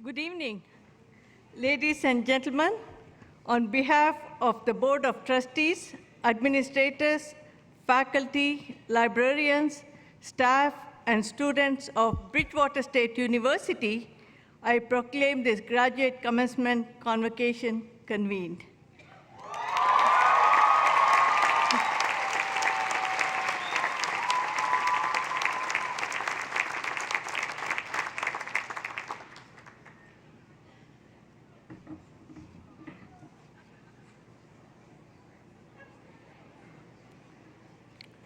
Good evening, ladies and gentlemen. On behalf of the Board of Trustees, administrators, faculty, librarians, staff, and students of Bridgewater State University, I proclaim this graduate commencement convocation convened.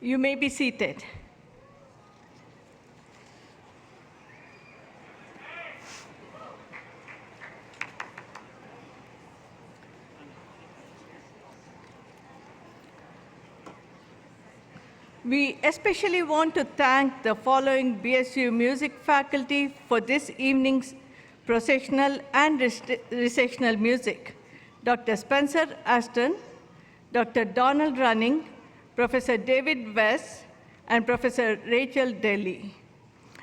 You may be seated. We especially want to thank the following BSU music faculty for this evening's processional and recessional music: Dr. Spencer Aston, Dr. Donald Running, Professor David West, and Professor Rachel Daly.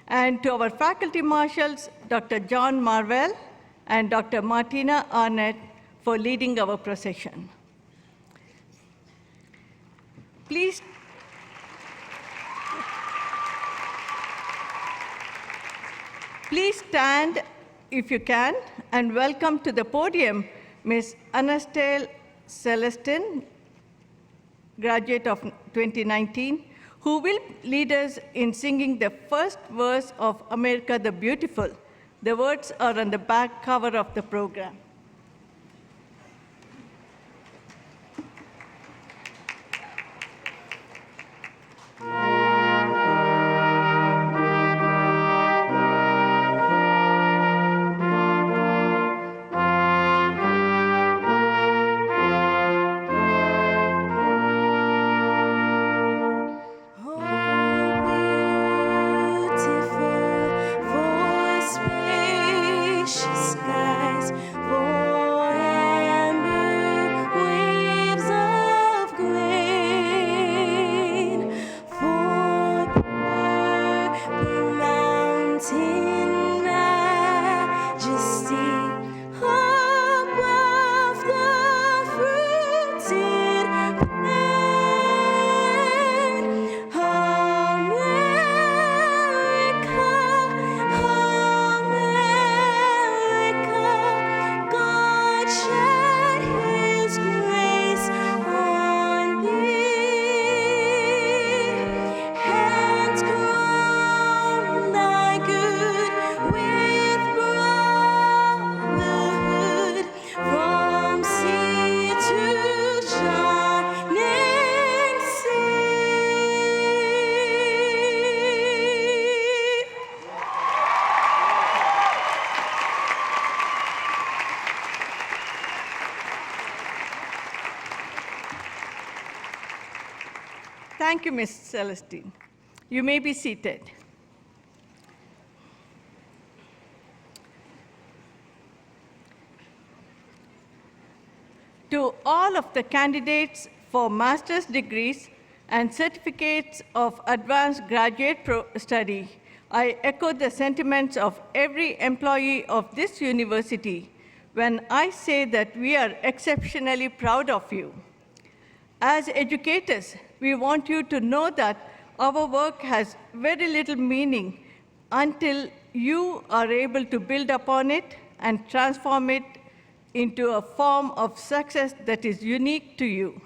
And to our faculty marshals, Dr. John Marvell and Dr. Martina Arnett, for leading our procession. Please stand if you can, and welcome to the podium Ms. Anastasia Celestin, graduate of 2019, who will lead us in singing the first verse of America the Beautiful. The words are on the back cover of the program. Thank you, Ms. Celestine. You may be seated. To all of the candidates for master's degrees and certificates of advanced graduate study, I echo the sentiments of every employee of this university when I say that we are exceptionally proud of you. As educators, we want you to know that our work has very little meaning until you are able to build upon it and transform it into a form of success that is unique to you.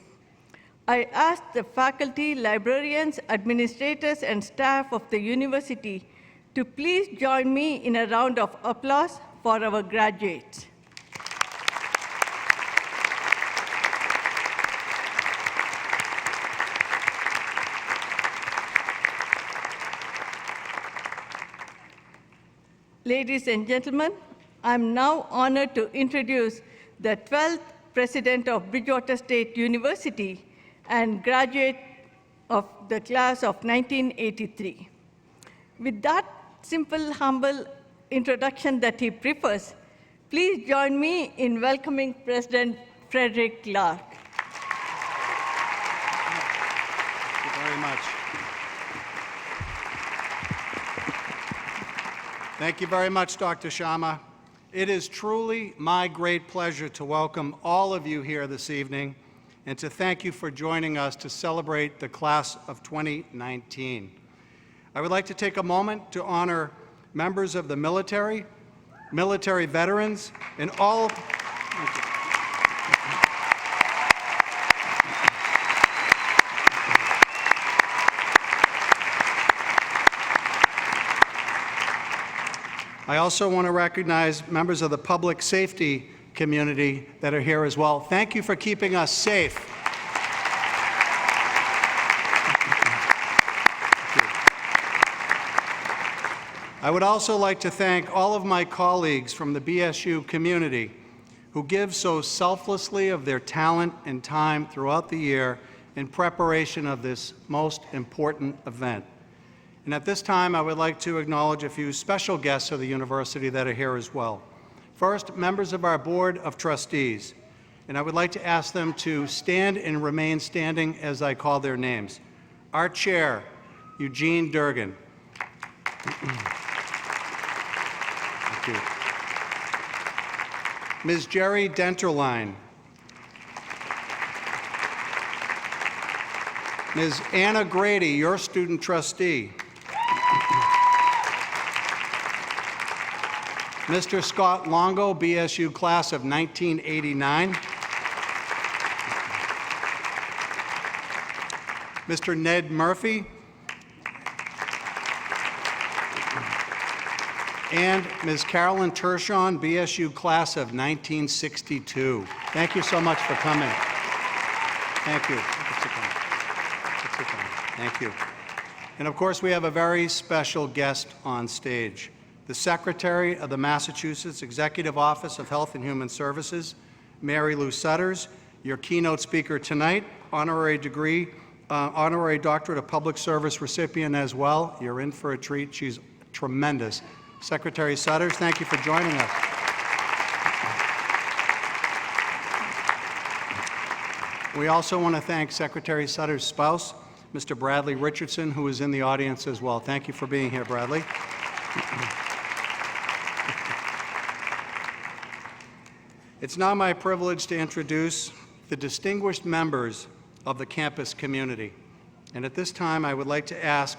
I ask the faculty, librarians, administrators, and staff of the university to please join me in a round of applause for our graduates. Ladies and gentlemen, I'm now honored to introduce the 12th president of Bridgewater State University and graduate of the class of 1983. With that simple, humble introduction that he prefers, please join me in welcoming President Frederick Clark. Thank you very much. Thank you very much, Dr. Sharma. It is truly my great pleasure to welcome all of you here this evening and to thank you for joining us to celebrate the class of 2019. I would like to take a moment to honor members of the military, military veterans, and all of I also want to recognize members of the public safety community that are here as well. Thank you for keeping us safe. I would also like to thank all of my colleagues from the BSU community who give so selflessly of their talent and time throughout the year in preparation of this most important event. And at this time, I would like to acknowledge a few special guests of the university that are here as well. First, members of our Board of Trustees, and I would like to ask them to stand and remain standing as I call their names. Our Chair, Eugene Durgan. Thank you. Ms. Jerry Denterline. Ms. Anna Grady, your student trustee. Mr. Scott Longo, BSU class of 1989. Mr. Ned Murphy. And Ms. Carolyn Tershon, BSU class of 1962. Thank you so much for coming. Thank you. Thank you. And of course, we have a very special guest on stage. The Secretary of the Massachusetts Executive Office of Health and Human Services, Marylou Sudders, your keynote speaker tonight, honorary doctorate of public service recipient as well. You're in for a treat. She's tremendous. Secretary Sudders, thank you for joining us. We also want to thank Secretary Sudders' spouse, Mr. Bradley Richardson, who is in the audience as well. Thank you for being here, Bradley. It's now my privilege to introduce the distinguished members of the campus community. And at this time, I would like to ask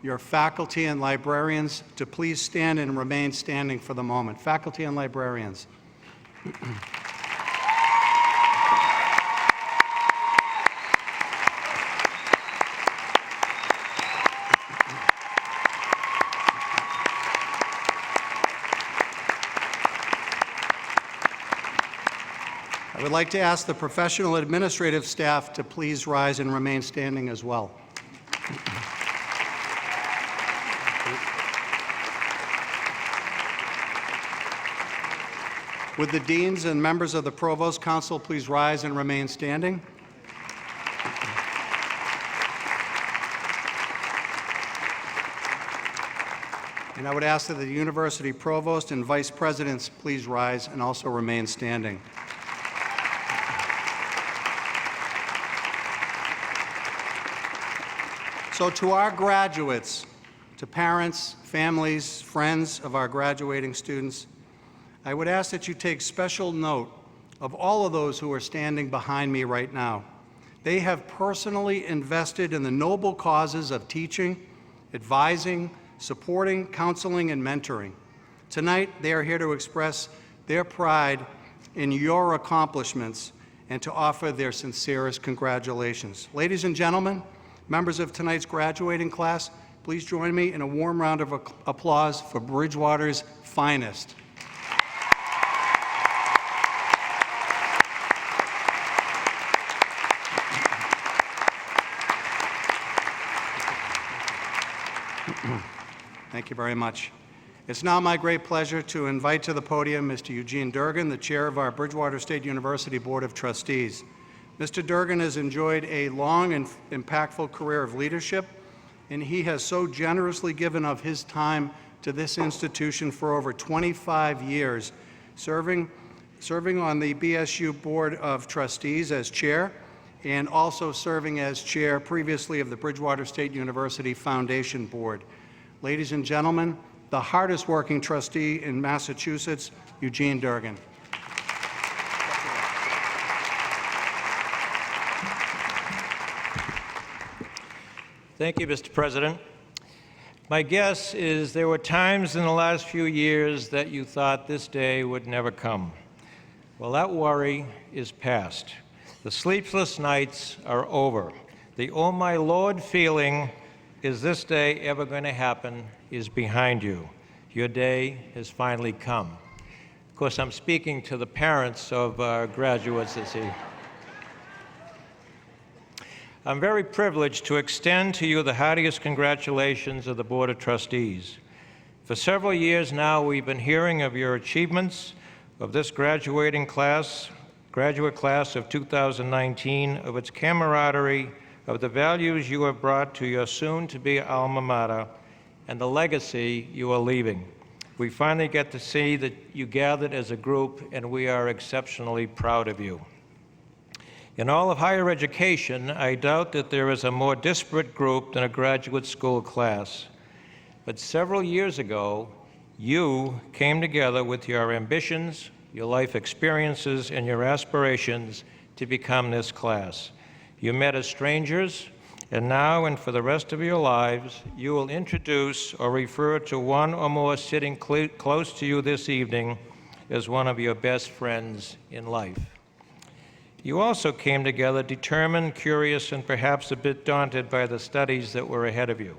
your faculty and librarians to please stand and remain standing for the moment. Faculty and librarians. I would like to ask the professional administrative staff to please rise and remain standing as well. Would the deans and members of the Provost Council please rise and remain standing? And I would ask that the university provost and vice presidents please rise and also remain standing. So to our graduates, to parents, families, friends of our graduating students, I would ask that you take special note of all of those who are standing behind me right now. They have personally invested in the noble causes of teaching, advising, supporting, counseling, and mentoring. Tonight, they are here to express their pride in your accomplishments and to offer their sincerest congratulations. Ladies and gentlemen, members of tonight's graduating class, please join me in a warm round of applause for Bridgewater's finest. Thank you very much. It's now my great pleasure to invite to the podium Mr. Eugene Durgan, the chair of our Bridgewater State University Board of Trustees. Mr. Durgan has enjoyed a long and impactful career of leadership, and he has so generously given of his time to this institution for over 25 years, serving on the BSU Board of Trustees as chair, and also serving as chair previously of the Bridgewater State University Foundation Board. Ladies and gentlemen, the hardest working trustee in Massachusetts, Eugene Durgan. Thank you, Mr. President. My guess is there were times in the last few years that you thought this day would never come. Well, that worry is past. The sleepless nights are over. The "oh my Lord" feeling, is this day ever going to happen, is behind you. Your day has finally come. Of course, I'm speaking to the parents of our graduates this evening. I'm very privileged to extend to you the heartiest congratulations of the Board of Trustees. For several years now, we've been hearing of your achievements of this graduate class of 2019, of its camaraderie, of the values you have brought to your soon-to-be alma mater, and the legacy you are leaving. We finally get to see that you gathered as a group, and we are exceptionally proud of you. In all of higher education, I doubt that there is a more disparate group than a graduate school class. But several years ago, you came together with your ambitions, your life experiences, and your aspirations to become this class. You met as strangers, and now and for the rest of your lives, you will introduce or refer to one or more sitting close to you this evening as one of your best friends in life. You also came together determined, curious, and perhaps a bit daunted by the studies that were ahead of you.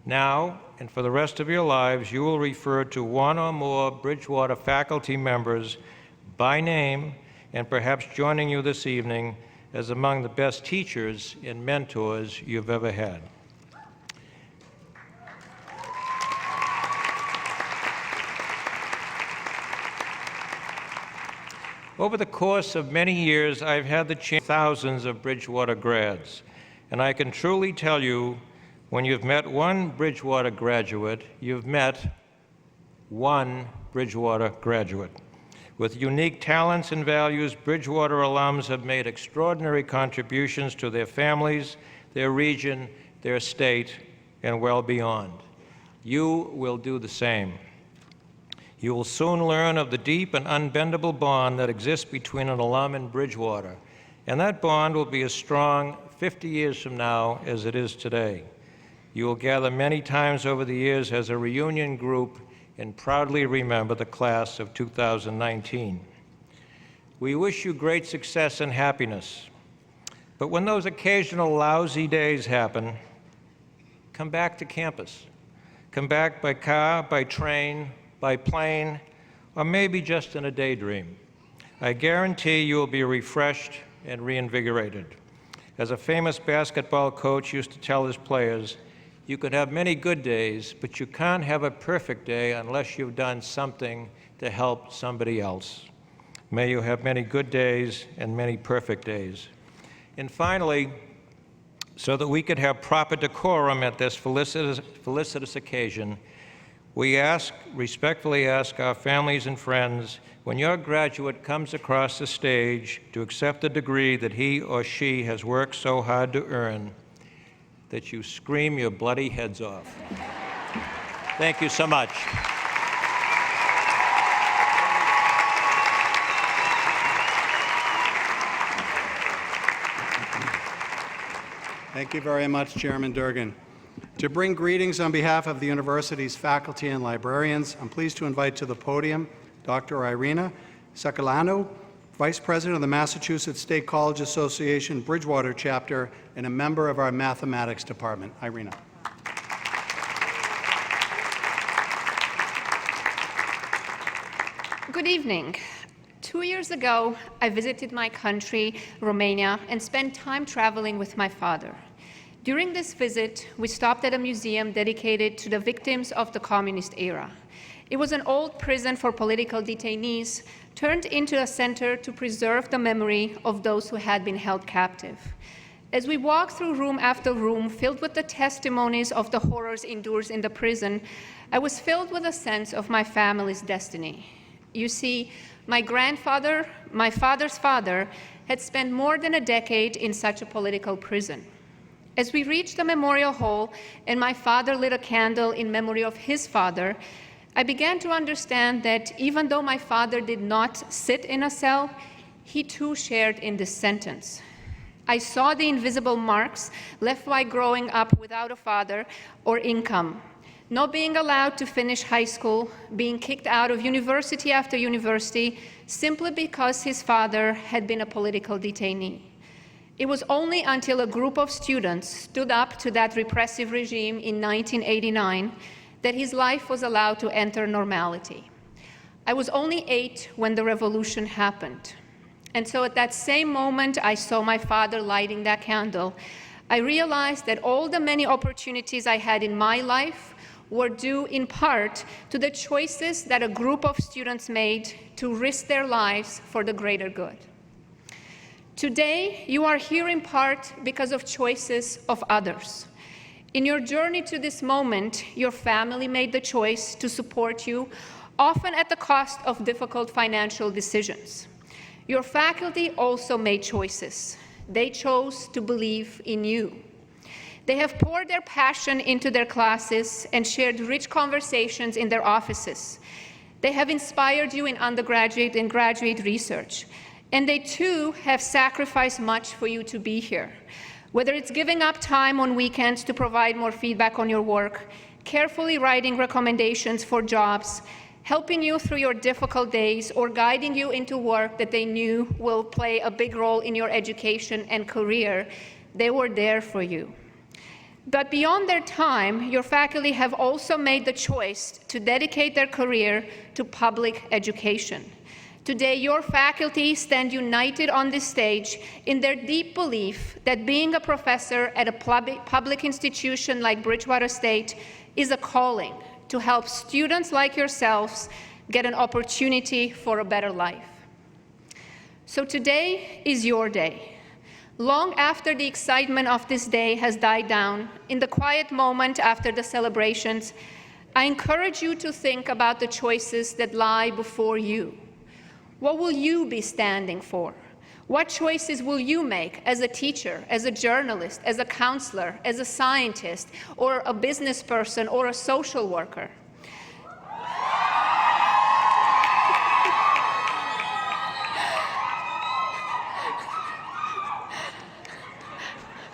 Now, and for the rest of your lives, you will refer to one or more Bridgewater faculty members by name, and perhaps joining you this evening as among the best teachers and mentors you've ever had. Over the course of many years, I've had the chance to meet thousands of Bridgewater grads, and I can truly tell you, when you've met one Bridgewater graduate, you've met one Bridgewater graduate. With unique talents and values, Bridgewater alums have made extraordinary contributions to their families, their region, their state, and well beyond. You will do the same. You will soon learn of the deep and unbendable bond that exists between an alum and Bridgewater, and that bond will be as strong 50 years from now as it is today. You will gather many times over the years as a reunion group and proudly remember the class of 2019. We wish you great success and happiness, but when those occasional lousy days happen, come back to campus. Come back by car, by train, by plane, or maybe just in a daydream. I guarantee you will be refreshed and reinvigorated. As a famous basketball coach used to tell his players, you can have many good days, but you can't have a perfect day unless you've done something to help somebody else. May you have many good days and many perfect days. And finally, so that we could have proper decorum at this felicitous occasion, we respectfully ask our families and friends, when your graduate comes across the stage to accept the degree that he or she has worked so hard to earn, that you scream your bloody heads off. Thank you so much. Thank you very much, Chairman Durgan. To bring greetings on behalf of the university's faculty and librarians, I'm pleased to invite to the podium Dr. Irina Săcăleanu, Vice President of the Massachusetts State College Association Bridgewater Chapter and a member of our mathematics department. Irina. Good evening. 2 years ago, I visited my country, Romania, and spent time traveling with my father. During this visit, we stopped at a museum dedicated to the victims of the communist era. It was an old prison for political detainees turned into a center to preserve the memory of those who had been held captive. As we walked through room after room filled with the testimonies of the horrors endured in the prison, I was filled with a sense of my family's destiny. You see, my grandfather, my father's father, had spent more than a decade in such a political prison. As we reached the memorial hall and my father lit a candle in memory of his father, I began to understand that even though my father did not sit in a cell, he too shared in this sentence. I saw the invisible marks left by growing up without a father or income, not being allowed to finish high school, being kicked out of university after university, simply because his father had been a political detainee. It was only until a group of students stood up to that repressive regime in 1989 that his life was allowed to enter normality. I was only 8 when the revolution happened. And so at that same moment I saw my father lighting that candle, I realized that all the many opportunities I had in my life were due in part to the choices that a group of students made to risk their lives for the greater good. Today, you are here in part because of choices of others. In your journey to this moment, your family made the choice to support you, often at the cost of difficult financial decisions. Your faculty also made choices. They chose to believe in you. They have poured their passion into their classes and shared rich conversations in their offices. They have inspired you in undergraduate and graduate research. And they too have sacrificed much for you to be here. Whether it's giving up time on weekends to provide more feedback on your work, carefully writing recommendations for jobs, helping you through your difficult days, or guiding you into work that they knew will play a big role in your education and career, they were there for you. But beyond their time, your faculty have also made the choice to dedicate their career to public education. Today, your faculty stand united on this stage in their deep belief that being a professor at a public institution like Bridgewater State is a calling to help students like yourselves get an opportunity for a better life. So today is your day. Long after the excitement of this day has died down, in the quiet moment after the celebrations, I encourage you to think about the choices that lie before you. What will you be standing for? What choices will you make as a teacher, as a journalist, as a counselor, as a scientist, or a business person, or a social worker?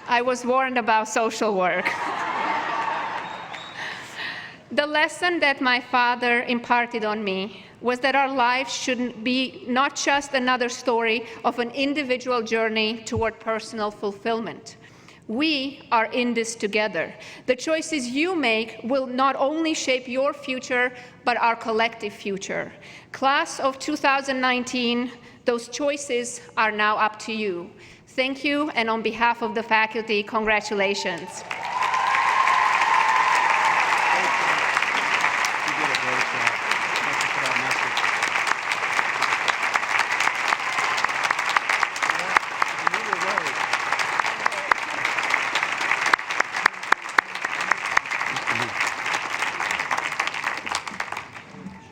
I was warned about social work. The lesson that my father imparted on me was that our lives shouldn't be not just another story of an individual journey toward personal fulfillment. We are in this together. The choices you make will not only shape your future, but our collective future. Class of 2019, those choices are now up to you. Thank you, and on behalf of the faculty, congratulations.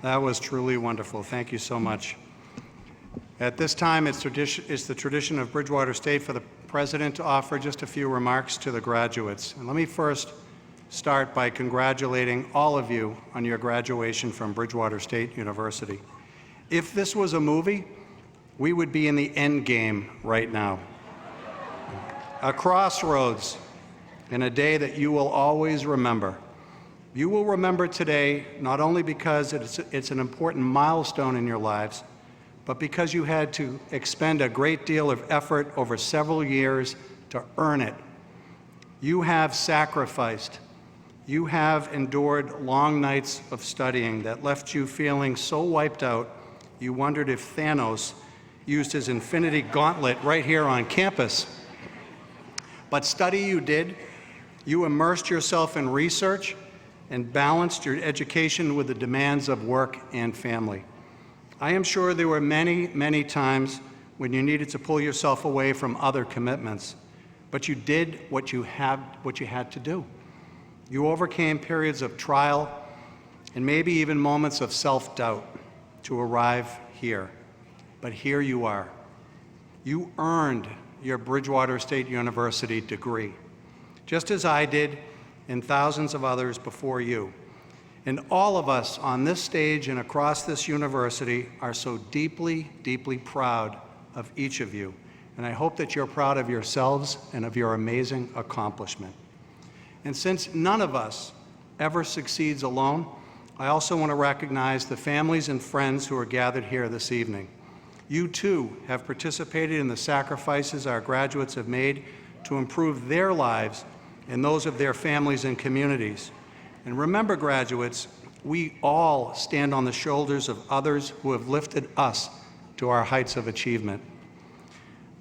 That was truly wonderful. Thank you so much. At this time, it's the tradition of Bridgewater State for the president to offer just a few remarks to the graduates. And let me first start by congratulating all of you on your graduation from Bridgewater State University. If this was a movie, we would be in the end game right now. A crossroads in a day that you will always remember. You will remember today not only because it's an important milestone in your lives, but because you had to expend a great deal of effort over several years to earn it. You have sacrificed. You have endured long nights of studying that left you feeling so wiped out, you wondered if Thanos used his infinity gauntlet right here on campus. But study you did. You immersed yourself in research and balanced your education with the demands of work and family. I am sure there were many, many times when you needed to pull yourself away from other commitments, but you did what you had to do. You overcame periods of trial and maybe even moments of self-doubt to arrive here. But here you are. You earned your Bridgewater State University degree. just as I did and thousands of others before you. And all of us on this stage and across this university are so deeply, deeply proud of each of you. And I hope that you're proud of yourselves and of your amazing accomplishment. And since none of us ever succeeds alone, I also want to recognize the families and friends who are gathered here this evening. You too have participated in the sacrifices our graduates have made to improve their lives and those of their families and communities. And remember, graduates, we all stand on the shoulders of others who have lifted us to our heights of achievement.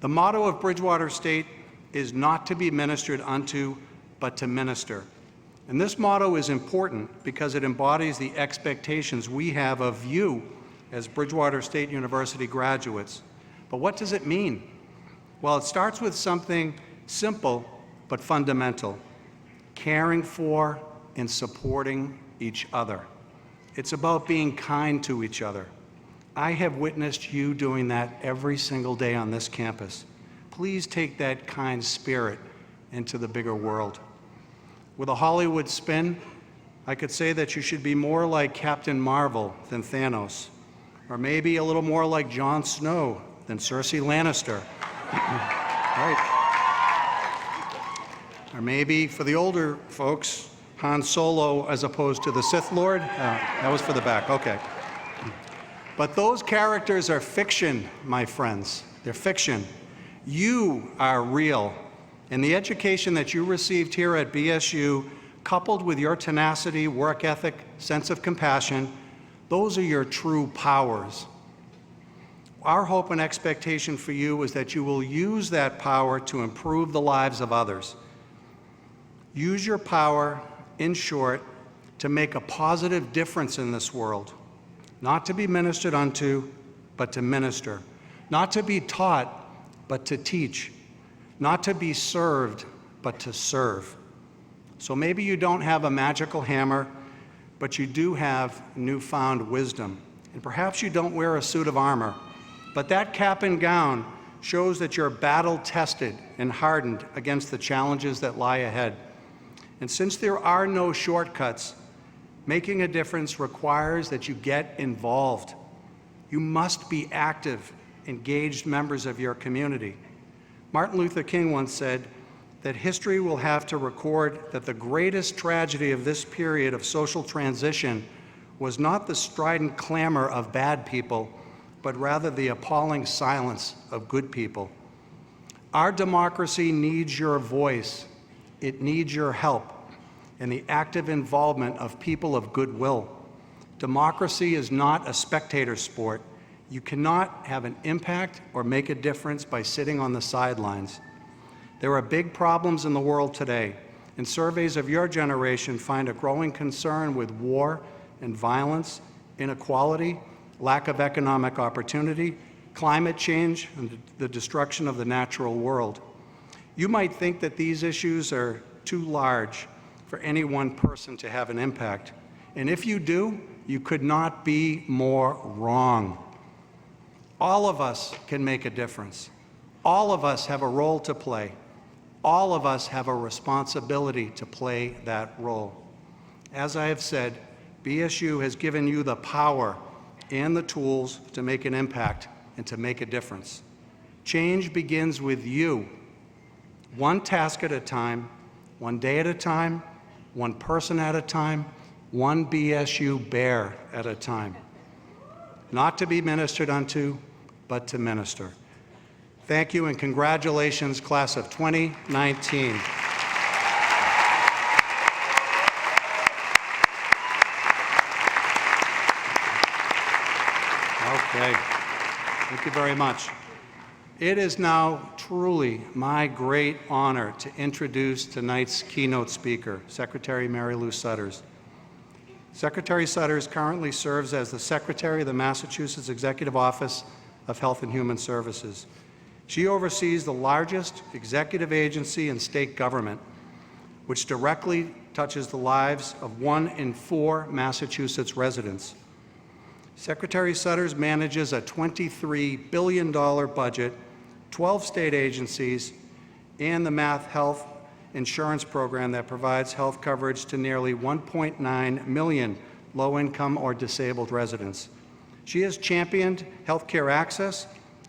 The motto of Bridgewater State is not to be ministered unto, but to minister. And this motto is important because it embodies the expectations we have of you as Bridgewater State University graduates. But what does it mean? Well, it starts with something simple but fundamental: caring for and supporting each other. It's about being kind to each other. I have witnessed you doing that every single day on this campus. Please take that kind spirit into the bigger world. With a Hollywood spin, I could say that you should be more like Captain Marvel than Thanos, or maybe a little more like Jon Snow than Cersei Lannister. Right. Or maybe, for the older folks, Han Solo as opposed to the Sith Lord. That was for the back, okay. But those characters are fiction, my friends. They're fiction. You are real. And the education that you received here at BSU, coupled with your tenacity, work ethic, sense of compassion, those are your true powers. Our hope and expectation for you is that you will use that power to improve the lives of others. Use your power, in short, to make a positive difference in this world. Not to be ministered unto, but to minister. Not to be taught, but to teach. Not to be served, but to serve. So maybe you don't have a magical hammer, but you do have newfound wisdom. And perhaps you don't wear a suit of armor, but that cap and gown shows that you're battle-tested and hardened against the challenges that lie ahead. And since there are no shortcuts, making a difference requires that you get involved. You must be active, engaged members of your community. Martin Luther King once said that history will have to record that the greatest tragedy of this period of social transition was not the strident clamor of bad people, but rather the appalling silence of good people. Our democracy needs your voice. It needs your help and the active involvement of people of goodwill. Democracy is not a spectator sport. You cannot have an impact or make a difference by sitting on the sidelines. There are big problems in the world today, and surveys of your generation find a growing concern with war and violence, inequality, lack of economic opportunity, climate change, and the destruction of the natural world. You might think that these issues are too large for any one person to have an impact. And if you do, you could not be more wrong. All of us can make a difference. All of us have a role to play. All of us have a responsibility to play that role. As I have said, BSU has given you the power and the tools to make an impact and to make a difference. Change begins with you. One task at a time, one day at a time, one person at a time, one BSU bear at a time. Not to be ministered unto, but to minister. Thank you and congratulations, class of 2019. Okay, thank you very much. It is now truly my great honor to introduce tonight's keynote speaker, Secretary Marylou Sudders. Secretary Sudders currently serves as the Secretary of the Massachusetts Executive Office of Health and Human Services. She oversees the largest executive agency in state government, which directly touches the lives of 1 in 4 Massachusetts residents. Secretary Sudders manages a $23 billion budget, 12 state agencies, and the Mass Health insurance program that provides health coverage to nearly 1.9 million low-income or disabled residents. She has championed healthcare access,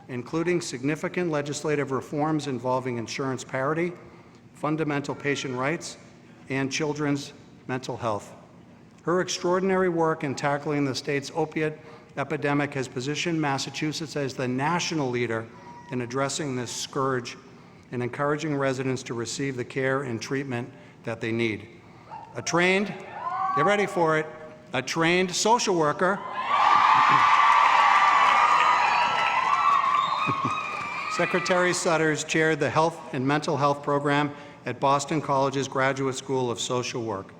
including significant legislative reforms involving insurance parity, fundamental patient rights, and children's mental health. Her extraordinary work in tackling the state's opiate epidemic has positioned Massachusetts as the national leader in addressing this scourge and encouraging residents to receive the care and treatment that they need. A trained, get ready for it, a trained social worker Secretary Sudders chaired the Health and Mental Health Program at Boston College's Graduate School of Social Work.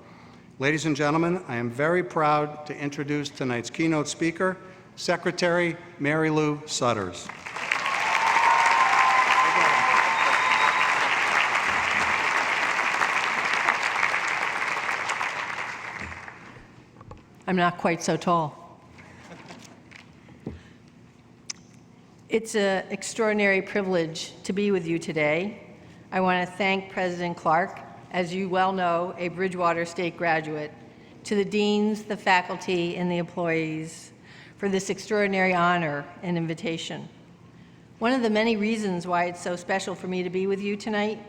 Ladies and gentlemen, I am very proud to introduce tonight's keynote speaker, Secretary Marylou Sudders. I'm not quite so tall. It's an extraordinary privilege to be with you today. I want to thank President Clark, as you well know, a Bridgewater State graduate, to the deans, the faculty, and the employees for this extraordinary honor and invitation. One of the many reasons why it's so special for me to be with you tonight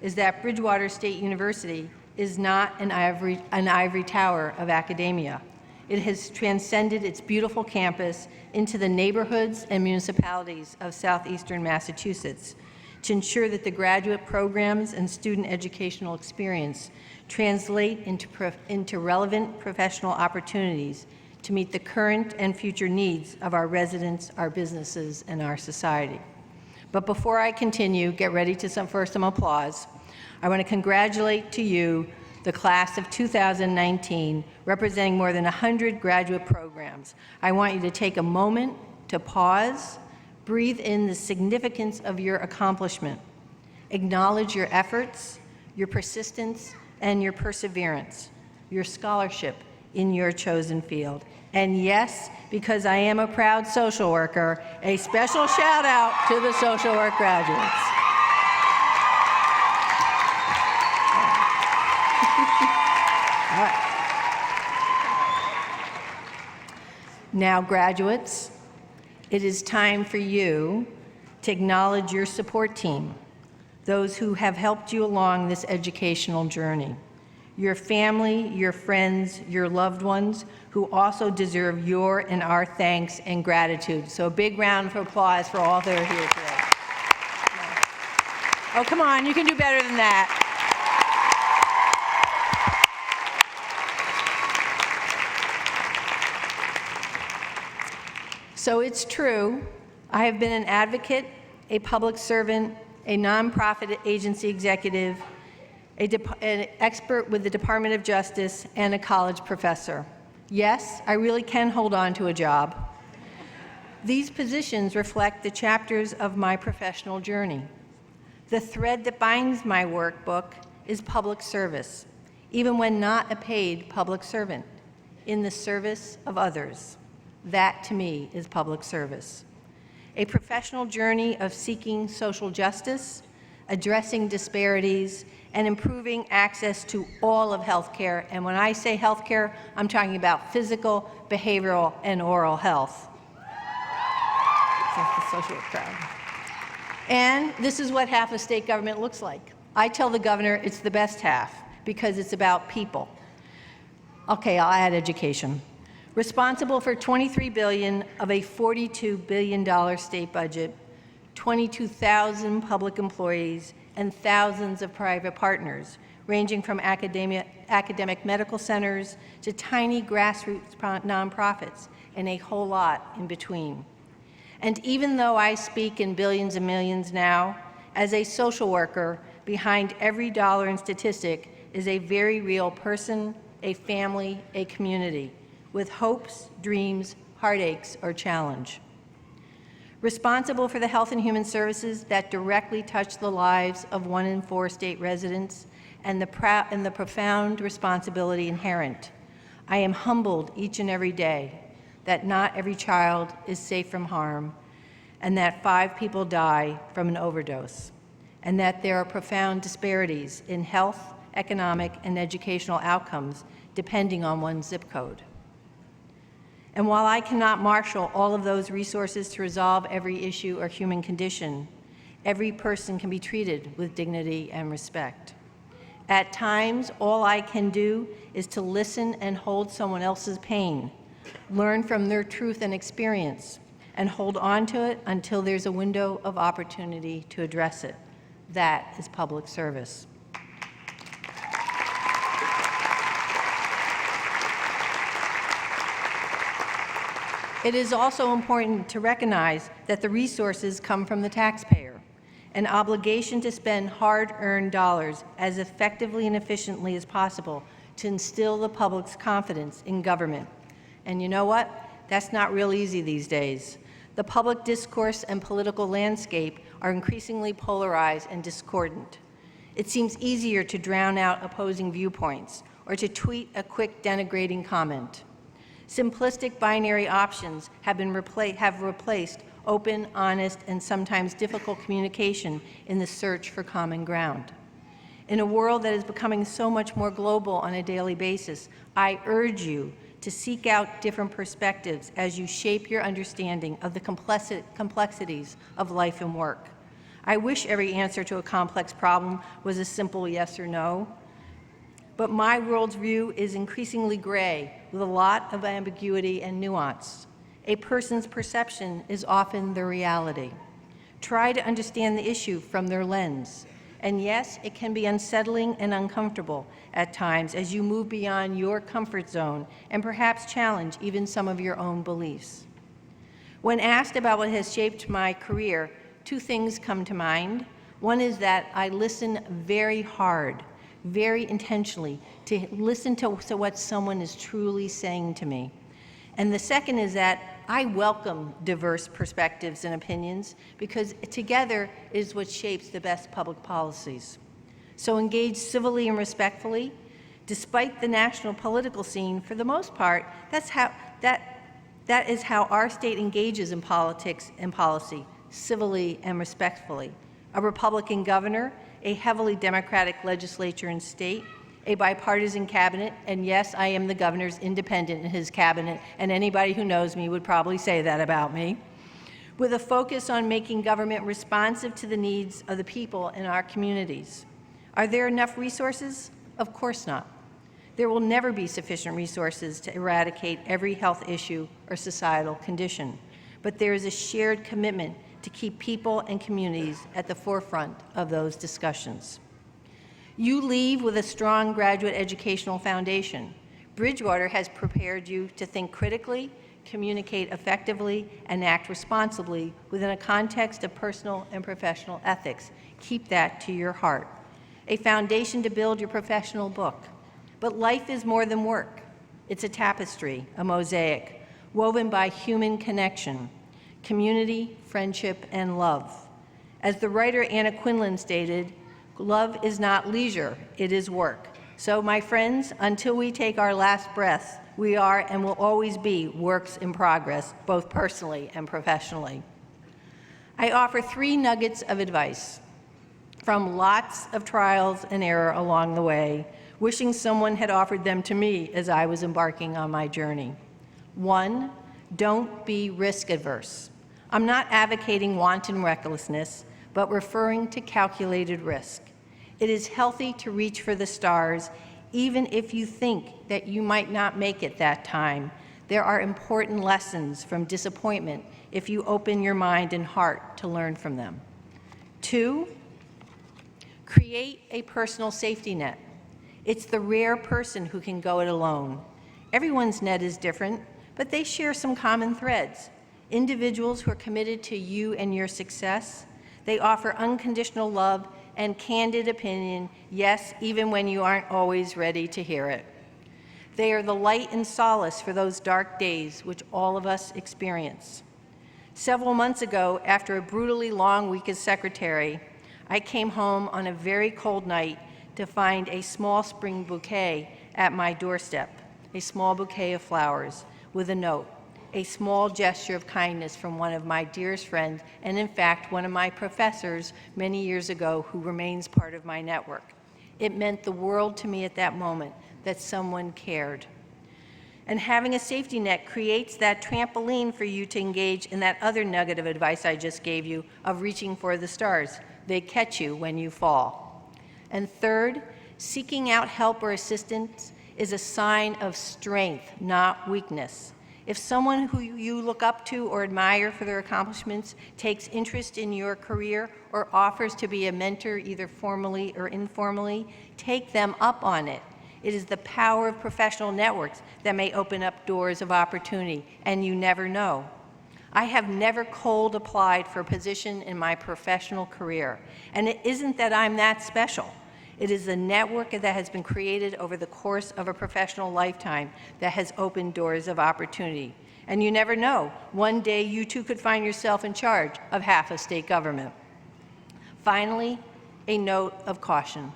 is that Bridgewater State University is not an ivory tower of academia. It has transcended its beautiful campus into the neighborhoods and municipalities of southeastern Massachusetts to ensure that the graduate programs and student educational experience translate into relevant professional opportunities to meet the current and future needs of our residents, our businesses, and our society. But before I continue, get ready for some applause. I want to congratulate to you the class of 2019, representing more than 100 graduate programs. I want you to take a moment to pause, breathe in the significance of your accomplishment, acknowledge your efforts, your persistence, and your perseverance, your scholarship in your chosen field. And yes, because I am a proud social worker, a special shout out to the social work graduates. All right. Now, graduates, it is time for you to acknowledge your support team, those who have helped you along this educational journey, your family, your friends, your loved ones, who also deserve your and our thanks and gratitude. So a big round of applause for all that are here today. Oh, come on, you can do better than that. So it's true, I have been an advocate, a public servant, a nonprofit agency executive, an expert with the Department of Justice, and a college professor. Yes, I really can hold on to a job. These positions reflect the chapters of my professional journey. The thread that binds my workbook is public service, even when not a paid public servant, in the service of others. That, to me, is public service. A professional journey of seeking social justice, addressing disparities, and improving access to all of healthcare. And when I say healthcare, I'm talking about physical, behavioral, and oral health. That's the social work crowd. And this is what half of state government looks like. I tell the governor it's the best half because it's about people. Okay, I'll add education. Responsible for $23 billion of a $42 billion state budget, 22,000 public employees, and thousands of private partners, ranging from academic medical centers to tiny grassroots nonprofits, and a whole lot in between. And even though I speak in billions and millions now, as a social worker, behind every dollar and statistic is a very real person, a family, a community, with hopes, dreams, heartaches, or challenge. Responsible for the health and human services that directly touch the lives of 1 in 4 state residents and the profound responsibility inherent. I am humbled each and every day that not every child is safe from harm and that 5 people die from an overdose. and that there are profound disparities in health, economic, and educational outcomes depending on one's zip code. And while I cannot marshal all of those resources to resolve every issue or human condition, every person can be treated with dignity and respect. At times, all I can do is to listen and hold someone else's pain, learn from their truth and experience, and hold on to it until there's a window of opportunity to address it. That is public service. It is also important to recognize that the resources come from the taxpayer, an obligation to spend hard-earned dollars as effectively and efficiently as possible to instill the public's confidence in government. And you know what? That's not real easy these days. The public discourse and political landscape are increasingly polarized and discordant. It seems easier to drown out opposing viewpoints or to tweet a quick denigrating comment. Simplistic binary options have replaced open, honest, and sometimes difficult communication in the search for common ground. In a world that is becoming so much more global on a daily basis, I urge you to seek out different perspectives as you shape your understanding of the complexities of life and work. I wish every answer to a complex problem was a simple yes or no, but my worldview is increasingly gray with a lot of ambiguity and nuance. A person's perception is often their reality. Try to understand the issue from their lens. And yes, it can be unsettling and uncomfortable at times as you move beyond your comfort zone and perhaps challenge even some of your own beliefs. When asked about what has shaped my career, two things come to mind. One is that I listen very hard, very intentionally, to listen to what someone is truly saying to me. And the second is that I welcome diverse perspectives and opinions because together is what shapes the best public policies. So engage civilly and respectfully. Despite the national political scene, for the most part, that is how our state engages in politics and policy, civilly and respectfully. A Republican governor, a heavily Democratic legislature and state, a bipartisan cabinet, and yes, I am the governor's independent in his cabinet, and anybody who knows me would probably say that about me, with a focus on making government responsive to the needs of the people in our communities. Are there enough resources? Of course not. There will never be sufficient resources to eradicate every health issue or societal condition, but there is a shared commitment to keep people and communities at the forefront of those discussions. You leave with a strong graduate educational foundation. Bridgewater has prepared you to think critically, communicate effectively, and act responsibly within a context of personal and professional ethics. Keep that to your heart. A foundation to build your professional book. But life is more than work. It's a tapestry, a mosaic, woven by human connection, community, friendship, and love. As the writer Anna Quinlan stated, love is not leisure, it is work. So, my friends, until we take our last breath, we are and will always be works in progress, both personally and professionally. I offer 3 nuggets of advice from lots of trials and error along the way, wishing someone had offered them to me as I was embarking on my journey. 1, don't be risk adverse. I'm not advocating wanton recklessness, but referring to calculated risk. It is healthy to reach for the stars, even if you think that you might not make it that time. There are important lessons from disappointment if you open your mind and heart to learn from them. 2, create a personal safety net. It's the rare person who can go it alone. Everyone's net is different, but they share some common threads. Individuals who are committed to you and your success. They offer unconditional love and candid opinion, yes, even when you aren't always ready to hear it. They are the light and solace for those dark days which all of us experience. Several months ago, after a brutally long week as secretary, I came home on a very cold night to find a small spring bouquet at my doorstep, a small bouquet of flowers with a note. a small gesture of kindness from one of my dearest friends, and in fact, one of my professors many years ago who remains part of my network. It meant the world to me at that moment that someone cared. And having a safety net creates that trampoline for you to engage in that other nugget of advice I just gave you of reaching for the stars. They catch you when you fall. And third, seeking out help or assistance is a sign of strength, not weakness. If someone who you look up to or admire for their accomplishments takes interest in your career or offers to be a mentor either formally or informally, take them up on it. It is the power of professional networks that may open up doors of opportunity, and you never know. I have never cold applied for a position in my professional career, and it isn't that I'm that special. It is the network that has been created over the course of a professional lifetime that has opened doors of opportunity. And you never know, one day you too could find yourself in charge of half of state government. Finally, a note of caution.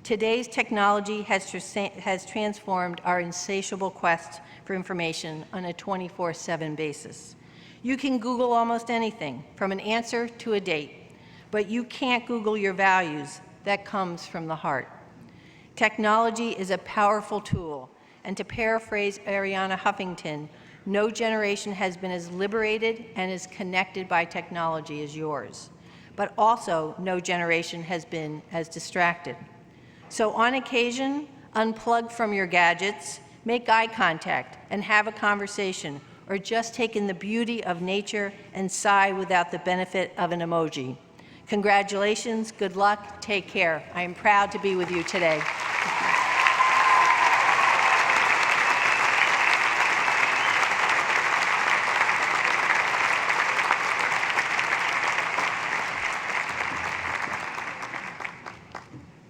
Today's technology has transformed our insatiable quest for information on a 24/7 basis. You can Google almost anything, from an answer to a date, but you can't Google your values. That comes from the heart. Technology is a powerful tool, and to paraphrase Arianna Huffington, no generation has been as liberated and as connected by technology as yours, but also no generation has been as distracted. So on occasion, unplug from your gadgets, make eye contact, and have a conversation, or just take in the beauty of nature and sigh without the benefit of an emoji. Congratulations, good luck, take care. I am proud to be with you today.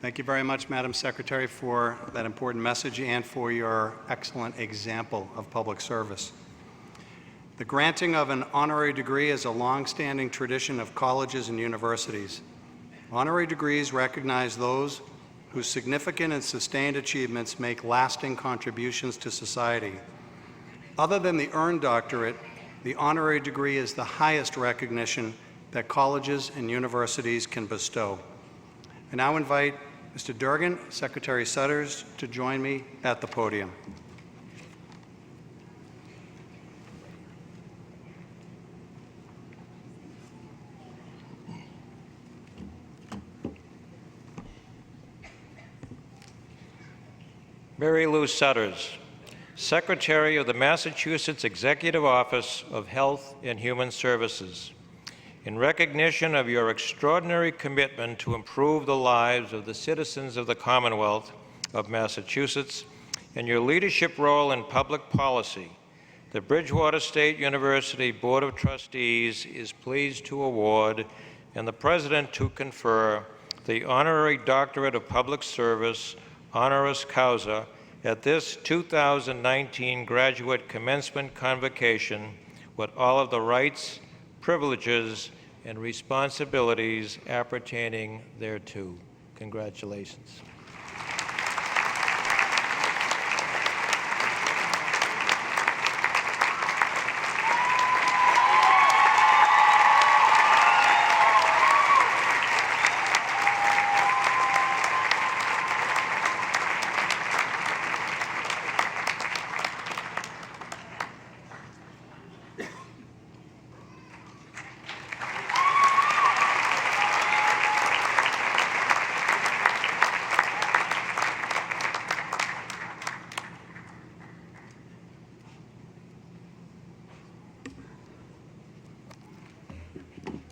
Thank you very much, Madam Secretary, for that important message and for your excellent example of public service. The granting of an honorary degree is a long-standing tradition of colleges and universities. Honorary degrees recognize those whose significant and sustained achievements make lasting contributions to society. Other than the earned doctorate, the honorary degree is the highest recognition that colleges and universities can bestow. I now invite Mr. Durgan, Secretary Sudders, to join me at the podium. Marylou Sudders, Secretary of the Massachusetts Executive Office of Health and Human Services. In recognition of your extraordinary commitment to improve the lives of the citizens of the Commonwealth of Massachusetts and your leadership role in public policy, the Bridgewater State University Board of Trustees is pleased to award and the President to confer the Honorary Doctorate of Public Service honoris causa at this 2019 graduate commencement convocation with all of the rights, privileges, and responsibilities appertaining thereto. Congratulations.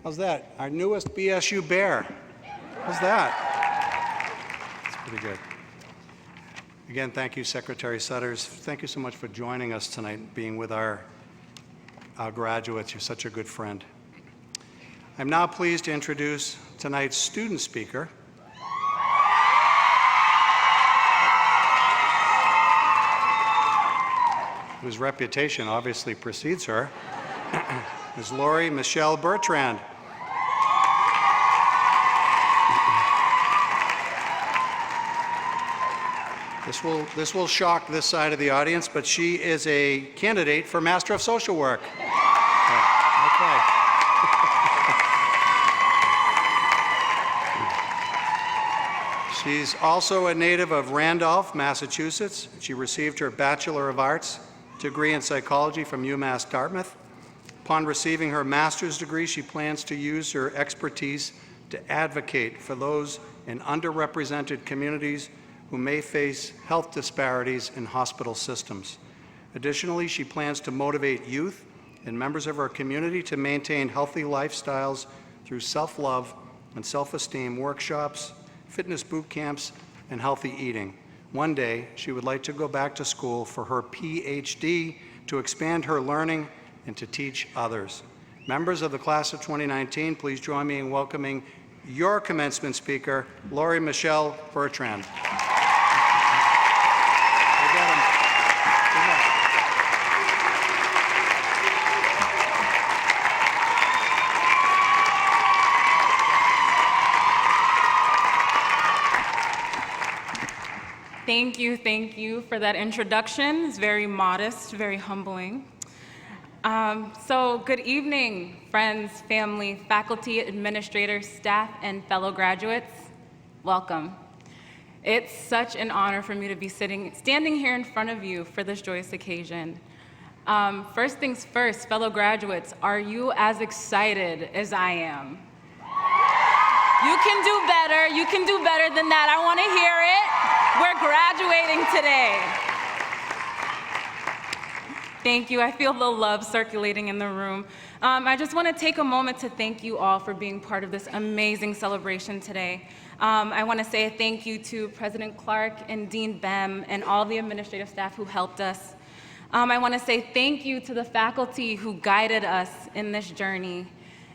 How's that? Our newest BSU Bear. How's that? That's pretty good. Again, thank you, Secretary Sudders. Thank you so much for joining us tonight, being with our graduates. You're such a good friend. I'm now pleased to introduce tonight's student speaker, whose reputation obviously precedes her, Ms. Lori Michelle Bertrand. This will shock this side of the audience, but she is a candidate for Master of Social Work. Okay. She's also a native of Randolph, Massachusetts. She received her Bachelor of Arts degree in psychology from UMass Dartmouth. Upon receiving her master's degree, she plans to use her expertise to advocate for those in underrepresented communities who may face health disparities in hospital systems. Additionally, she plans to motivate youth and members of our community to maintain healthy lifestyles through self-love and self-esteem workshops, fitness boot camps, and healthy eating. One day, she would like to go back to school for her PhD to expand her learning and to teach others. Members of the class of 2019, please join me in welcoming your commencement speaker, Lori Michelle Bertrand. Thank you for that introduction. It's very modest, very humbling. So good evening, friends, family, faculty, administrators, staff, and fellow graduates. Welcome. It's such an honor for me to be standing here in front of you for this joyous occasion. First things first, fellow graduates, are you as excited as I am? You can do better. You can do better than that. I want to hear it. We're graduating today. Thank you. I feel the love circulating in the room. I just want to take a moment to thank you all for being part of this amazing celebration today. I want to say a thank you to President Clark and Dean Bem and all the administrative staff who helped us. I want to say thank you to the faculty who guided us in this journey.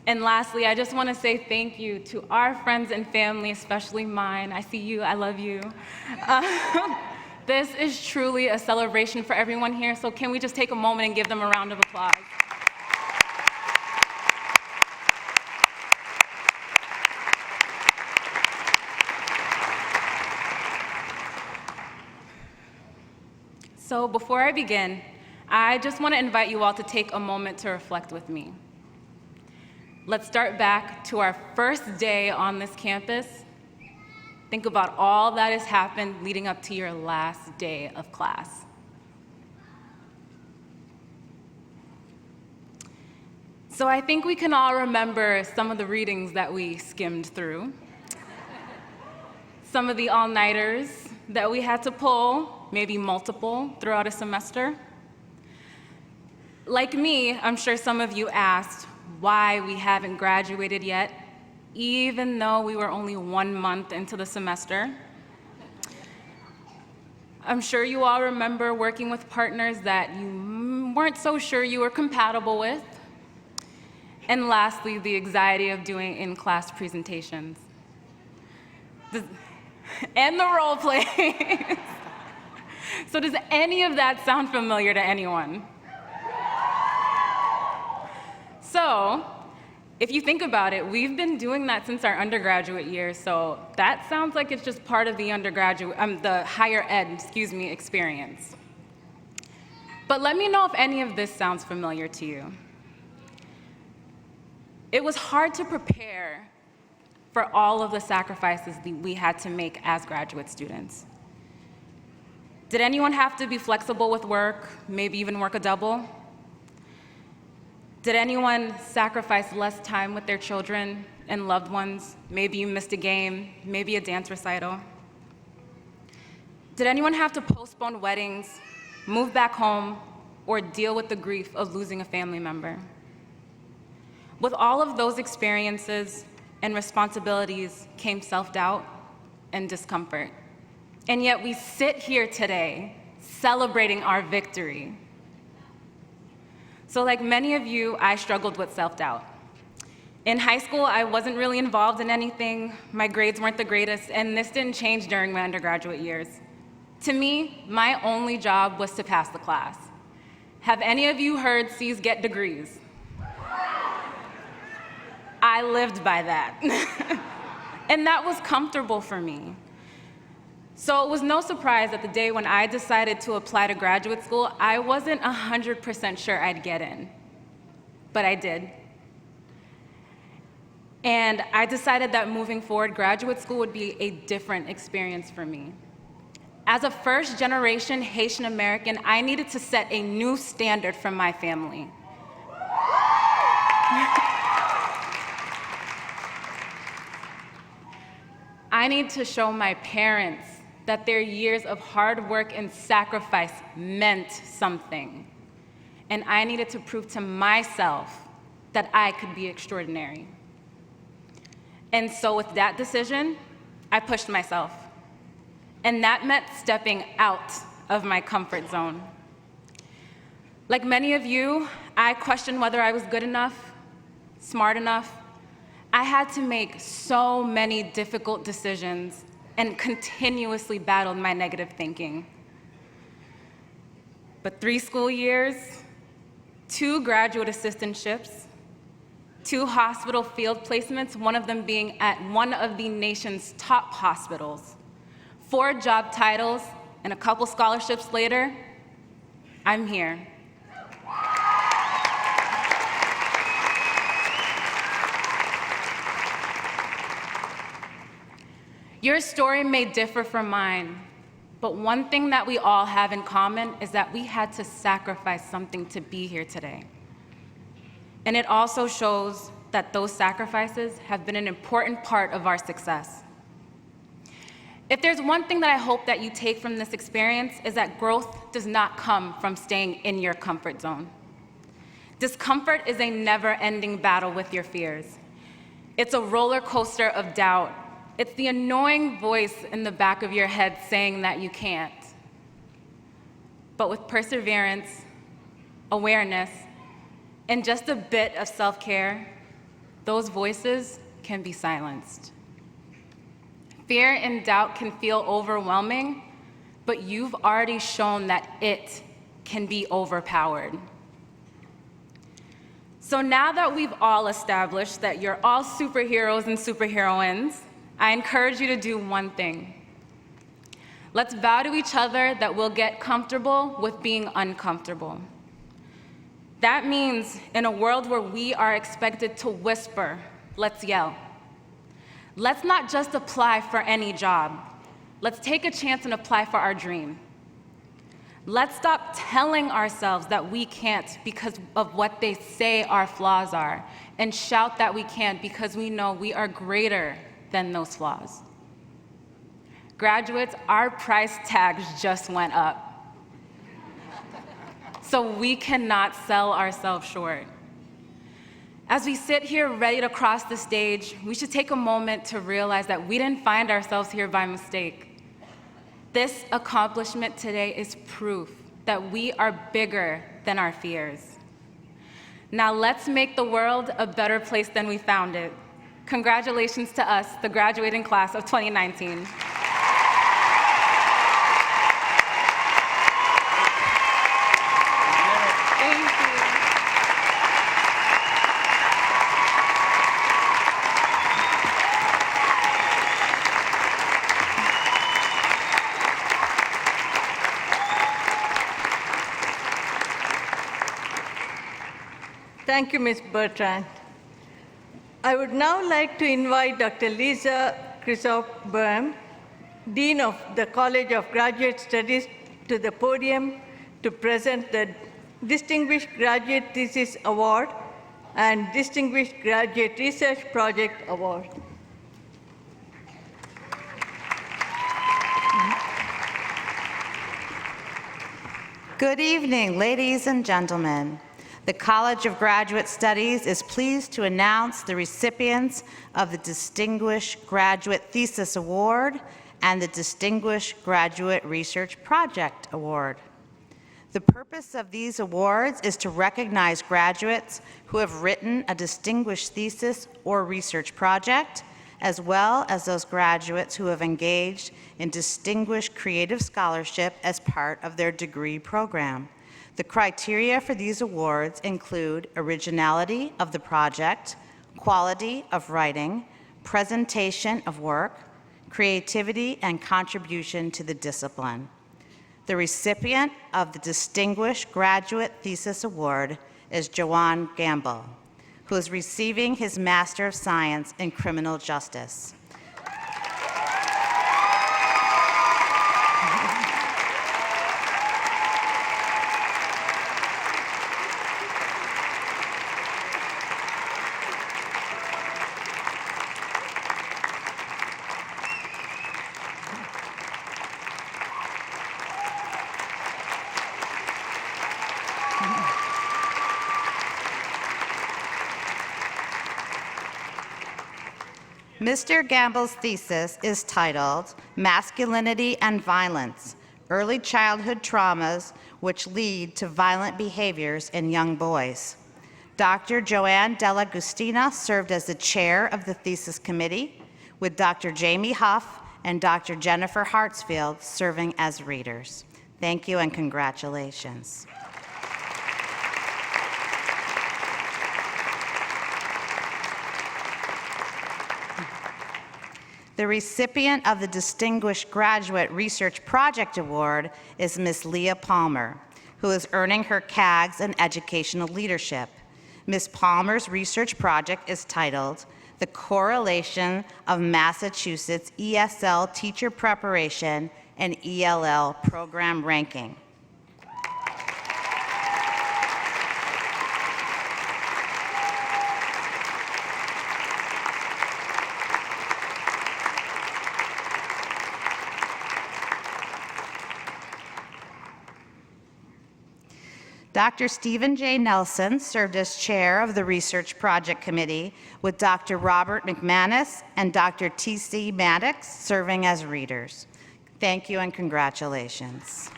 And lastly, I just want to say thank you to our friends and family, especially mine. I see you, I love you. This is truly a celebration for everyone here, so can we just take a moment and give them a round of applause? So before I begin, I just want to invite you all to take a moment to reflect with me. Let's start back to our first day on this campus. Think about all that has happened leading up to your last day of class. So I think we can all remember some of the readings that we skimmed through, some of the all-nighters that we had to pull, maybe multiple, throughout a semester. Like me, I'm sure some of you asked why we haven't graduated yet, even though we were only 1 month into the semester. I'm sure you all remember working with partners that you weren't so sure you were compatible with. And lastly, the anxiety of doing in-class presentations. And the role plays. So does any of that sound familiar to anyone? So, if you think about it, we've been doing that since our undergraduate years, so that sounds like it's just part of the the higher ed, experience. But let me know if any of this sounds familiar to you. It was hard to prepare for all of the sacrifices that we had to make as graduate students. Did anyone have to be flexible with work, maybe even work a double? Did anyone sacrifice less time with their children and loved ones? Maybe you missed a game, maybe a dance recital. Did anyone have to postpone weddings, move back home, or deal with the grief of losing a family member? With all of those experiences and responsibilities came self-doubt and discomfort. And yet we sit here today celebrating our victory. So like many of you, I struggled with self-doubt. In high school, I wasn't really involved in anything. My grades weren't the greatest, and this didn't change during my undergraduate years. To me, my only job was to pass the class. Have any of you heard C's get degrees? I lived by that. And that was comfortable for me. So it was no surprise that the day when I decided to apply to graduate school, I wasn't 100% sure I'd get in, but I did. And I decided that moving forward, graduate school would be a different experience for me. As a first-generation Haitian American, I needed to set a new standard for my family. I need to show my parents that their years of hard work and sacrifice meant something. And I needed to prove to myself that I could be extraordinary. And so with that decision, I pushed myself. And that meant stepping out of my comfort zone. Like many of you, I questioned whether I was good enough, smart enough. I had to make so many difficult decisions and continuously battled my negative thinking. But 3 school years, 2 graduate assistantships, 2 hospital field placements, one of them being at one of the nation's top hospitals, 4 job titles, and a couple scholarships later, I'm here. Your story may differ from mine, but one thing that we all have in common is that we had to sacrifice something to be here today. And it also shows that those sacrifices have been an important part of our success. If there's one thing that I hope that you take from this experience is that growth does not come from staying in your comfort zone. Discomfort is a never-ending battle with your fears. It's a roller coaster of doubt. It's the annoying voice in the back of your head saying that you can't. But with perseverance, awareness, and just a bit of self-care, those voices can be silenced. Fear and doubt can feel overwhelming, but you've already shown that it can be overpowered. So now that we've all established that you're all superheroes and superheroines, I encourage you to do one thing. Let's vow to each other that we'll get comfortable with being uncomfortable. That means in a world where we are expected to whisper, let's yell. Let's not just apply for any job. Let's take a chance and apply for our dream. Let's stop telling ourselves that we can't because of what they say our flaws are, and shout that we can because we know we are greater than those flaws. Graduates, our price tags just went up. So we cannot sell ourselves short. As we sit here ready to cross the stage, we should take a moment to realize that we didn't find ourselves here by mistake. This accomplishment today is proof that we are bigger than our fears. Now let's make the world a better place than we found it. Congratulations to us, the graduating class of 2019. Thank you, Ms. Bertrand. I would now like to invite Dr. Lisa Crisop-Boehm, Dean of the College of Graduate Studies, to the podium to present the Distinguished Graduate Thesis Award and Distinguished Graduate Research Project Award. Good evening, ladies and gentlemen. The College of Graduate Studies is pleased to announce the recipients of the Distinguished Graduate Thesis Award and the Distinguished Graduate Research Project Award. The purpose of these awards is to recognize graduates who have written a distinguished thesis or research project, as well as those graduates who have engaged in distinguished creative scholarship as part of their degree program. The criteria for these awards include originality of the project, quality of writing, presentation of work, creativity, and contribution to the discipline. The recipient of the Distinguished Graduate Thesis Award is Joanne Gamble, who is receiving his Master of Science in Criminal Justice. Mr. Gamble's thesis is titled Masculinity and Violence, Early Childhood Traumas Which Lead to Violent Behaviors in Young Boys. Dr. Joanne Dell'Agustina served as the chair of the thesis committee, with Dr. Jamie Huff and Dr. Jennifer Hartsfield serving as readers. Thank you and congratulations. The recipient of the Distinguished Graduate Research Project Award is Ms. Leah Palmer, who is earning her CAGS in Educational Leadership. Ms. Palmer's research project is titled The Correlation of Massachusetts ESL Teacher Preparation and ELL Program Ranking. Dr. Stephen J. Nelson served as chair of the Research Project Committee, with Dr. Robert McManus and Dr. T.C. Maddox serving as readers. Thank you and congratulations.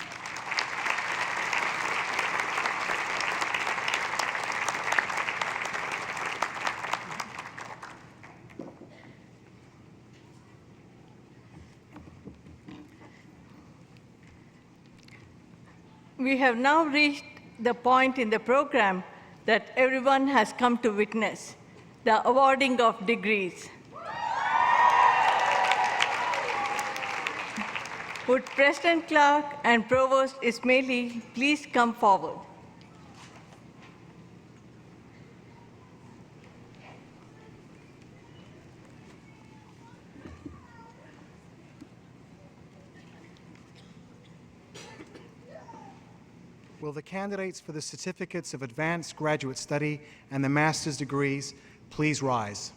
We have now reached the point in the program that everyone has come to witness, the awarding of degrees. Would President Clark and Provost Ismaili please come forward? Will the candidates for the certificates of advanced graduate study and the master's degrees please rise?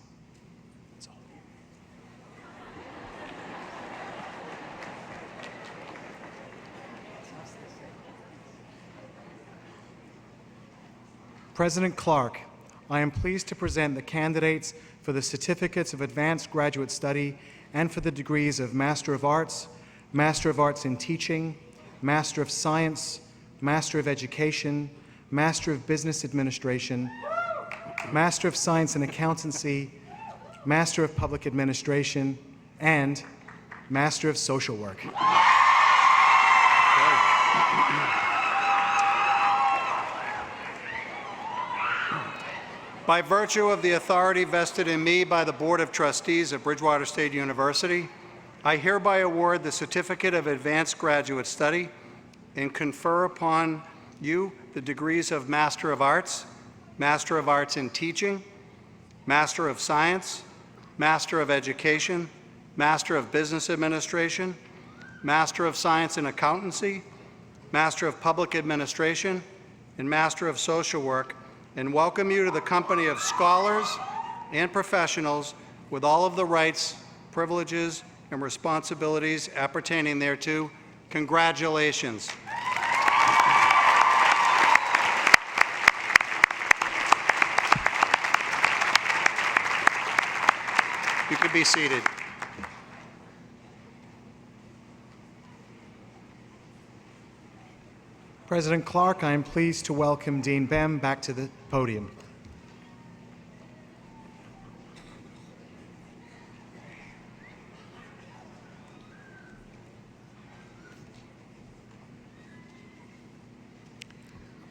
President Clark, I am pleased to present the candidates for the certificates of advanced graduate study and for the degrees of Master of Arts in Teaching, Master of Science, Master of Education, Master of Business Administration, Master of Science in Accountancy, Master of Public Administration, and Master of Social Work. By virtue of the authority vested in me by the Board of Trustees of Bridgewater State University, I hereby award the Certificate of Advanced Graduate Study and confer upon you the degrees of Master of Arts in Teaching, Master of Science, Master of Education, Master of Business Administration, Master of Science in Accountancy, Master of Public Administration, and Master of Social Work, and welcome you to the company of scholars and professionals with all of the rights, privileges, and responsibilities appertaining thereto. Congratulations. You could be seated. President Clark, I am pleased to welcome Dean Bem back to the podium.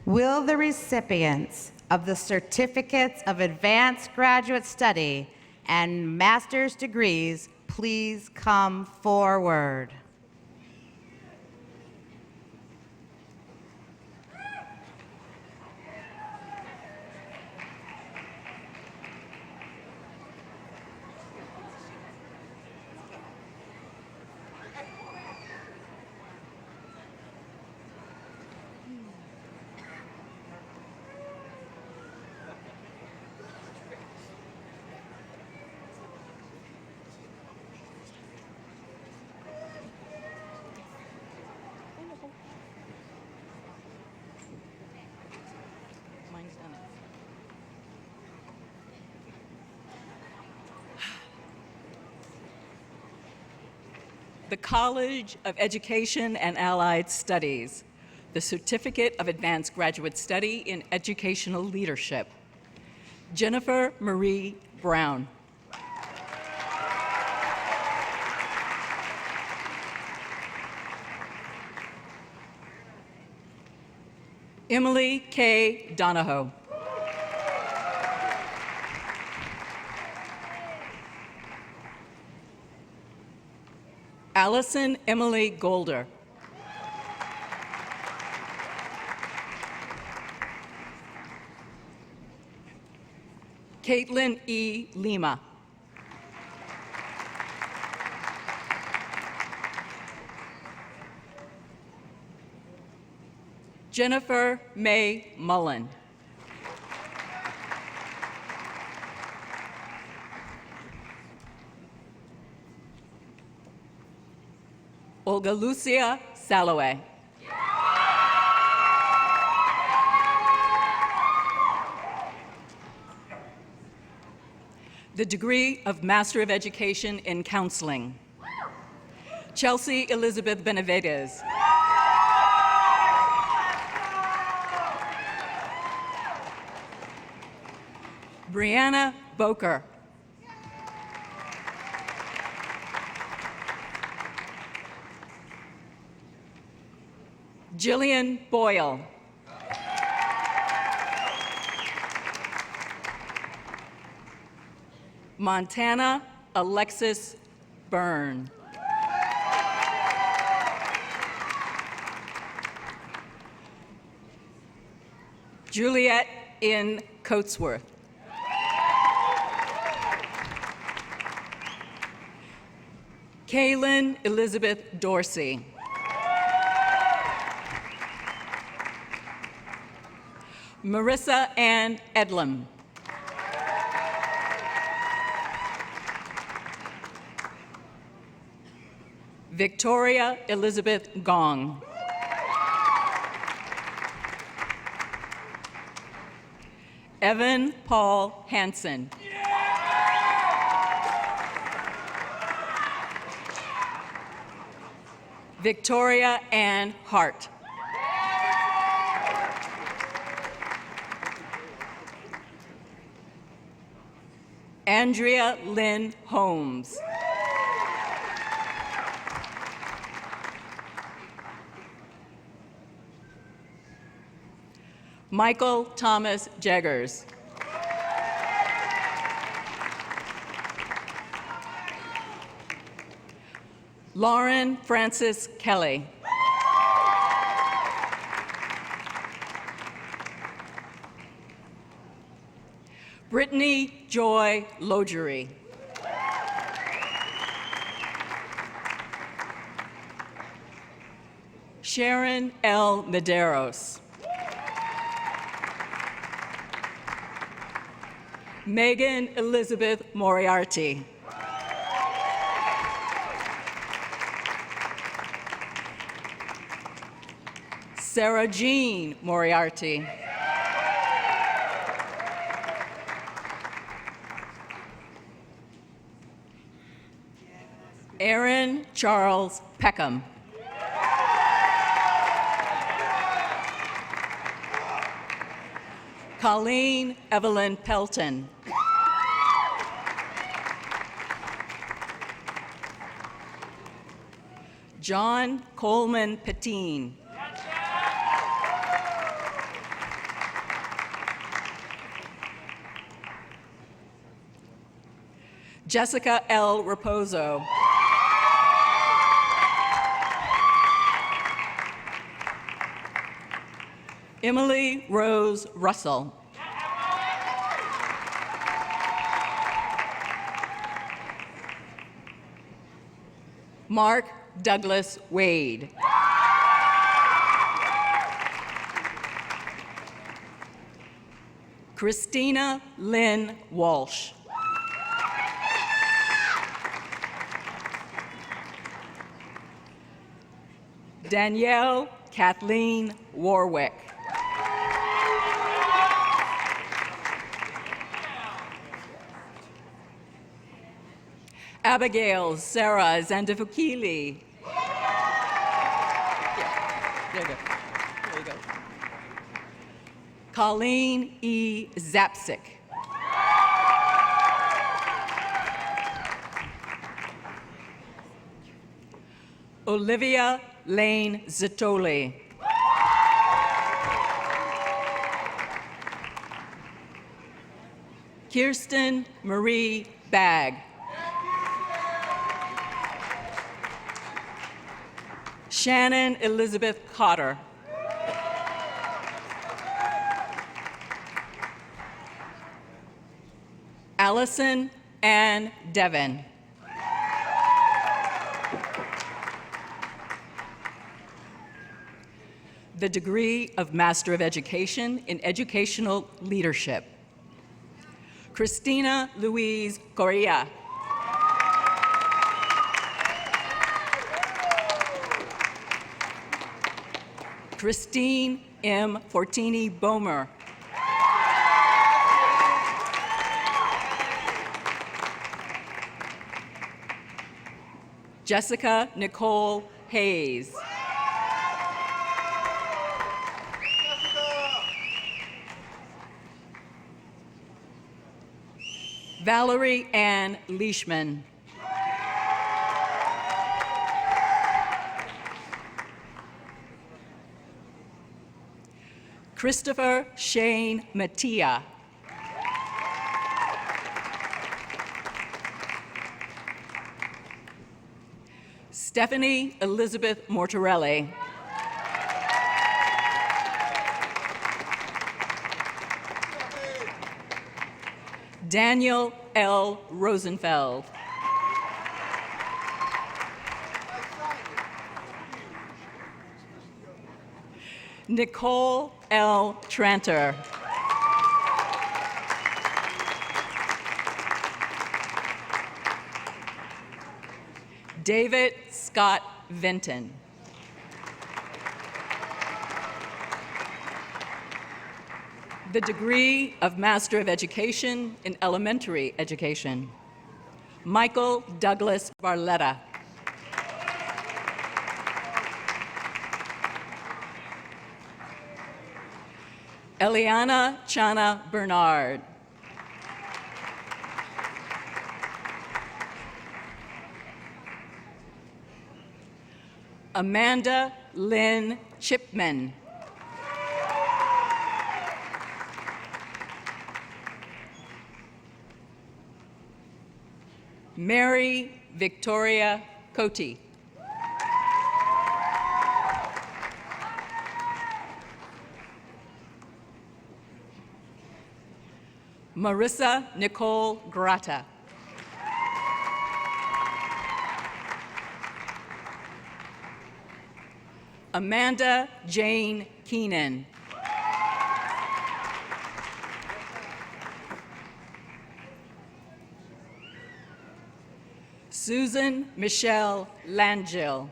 Will the recipients of the certificates of advanced graduate study and master's degrees please come forward? The College of Education and Allied Studies, the Certificate of Advanced Graduate Study in Educational Leadership. Jennifer Marie Brown. Emily K. Donahoe. Allison Emily Golder. Caitlin E. Lima. Jennifer May Mullen. Olga Lucia Salloway. The degree of Master of Education in Counseling. Chelsea Elizabeth Benavides. Brianna Boker. Jillian Boyle. Montana Alexis Byrne. Juliet in Coatsworth. Kaylin Elizabeth Dorsey. Marissa Ann Edlam. Victoria Elizabeth Gong. Evan Paul Hansen. Victoria Ann Hart. Andrea Lynn Holmes. Michael Thomas Jaggers. Lauren Francis Kelly. Brittany Joy Logery. Sharon L. Medeiros. Megan Elizabeth Moriarty. Sarah Jean Moriarty. Aaron Charles Peckham. Colleen Evelyn Pelton. John Coleman Patine. Jessica L. Raposo. Emily Rose Russell. Mark Douglas Wade. Christina Lynn Walsh. Danielle Kathleen Warwick. Abigail Sarah Zandifukili. There you go. There you go. Colleen E. Zapsik. Olivia Lane Zitoli. Kirsten Marie Bagg. Shannon Elizabeth Cotter. Allison Ann Devon. The degree of Master of Education in Educational Leadership. Christina Louise Correa. Christine M. Fortini Bomer. Jessica Nicole Hayes. Valerie Ann Leishman. Christopher Shane Mattia. Stephanie Elizabeth Mortarelli. Daniel L. Rosenfeld. Nicole L. Tranter. David Scott Vinton. The degree of Master of Education in Elementary Education. Michael Douglas Barletta. Eliana Chana Bernard. Amanda Lynn Chipman. Mary Victoria Cote. Marissa Nicole Grata. Amanda Jane Keenan. Susan Michelle Langell.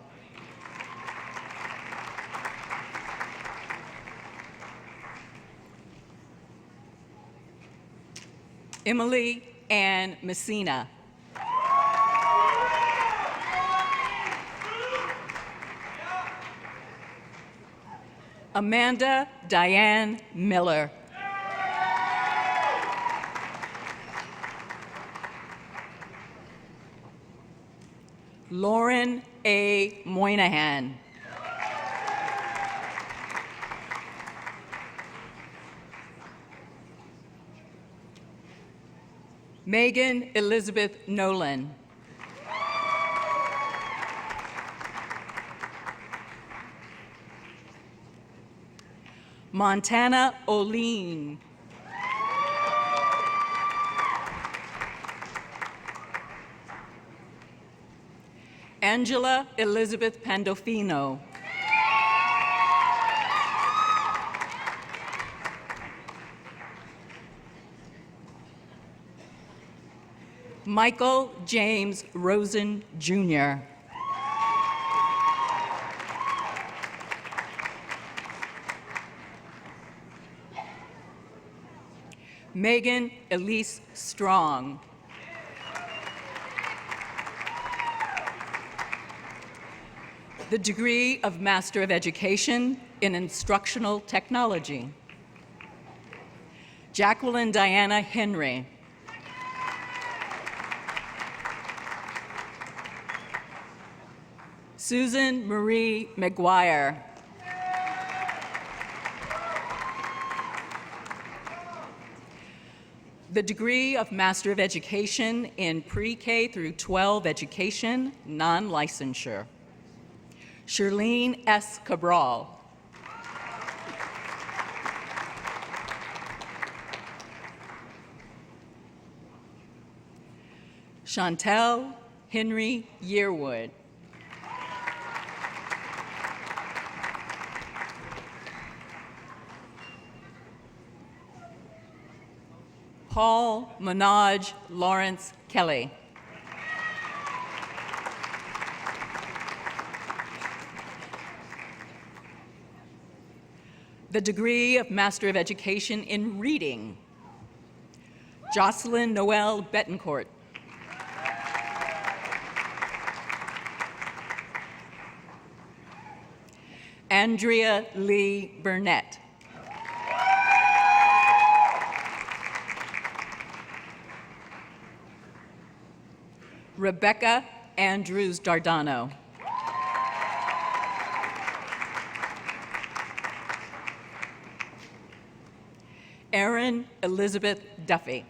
Emily Ann Messina. Amanda Diane Miller. Lauren A. Moynihan. Megan Elizabeth Nolan. Montana Oline. Angela Elizabeth Pandolfino. Michael James Rosen, Jr. Megan Elise Strong. The degree of Master of Education in Instructional Technology. Jacqueline Diana Henry. Susan Marie McGuire. The degree of Master of Education in Pre-K through 12 Education, non-licensure. Shirlene S. Cabral. Chantel Henry Yearwood. Paul Manaj Lawrence Kelly. The degree of Master of Education in Reading. Jocelyn Noel Betancourt. Andrea Lee Burnett. Rebecca Andrews Dardano. Erin Elizabeth Duffy.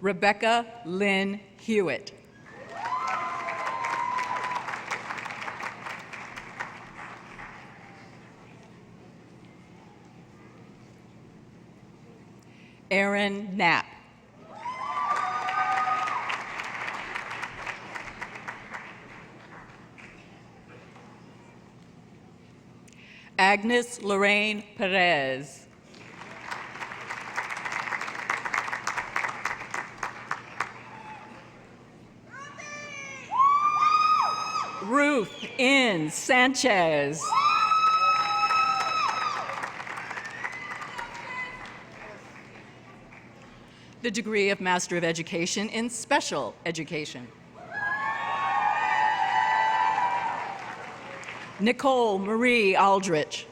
Rebecca Lynn Hewitt. Aaron Knapp. Agnes Lorraine Perez. Ruth N. Sanchez. The degree of Master of Education in Special Education. Nicole Marie Aldrich.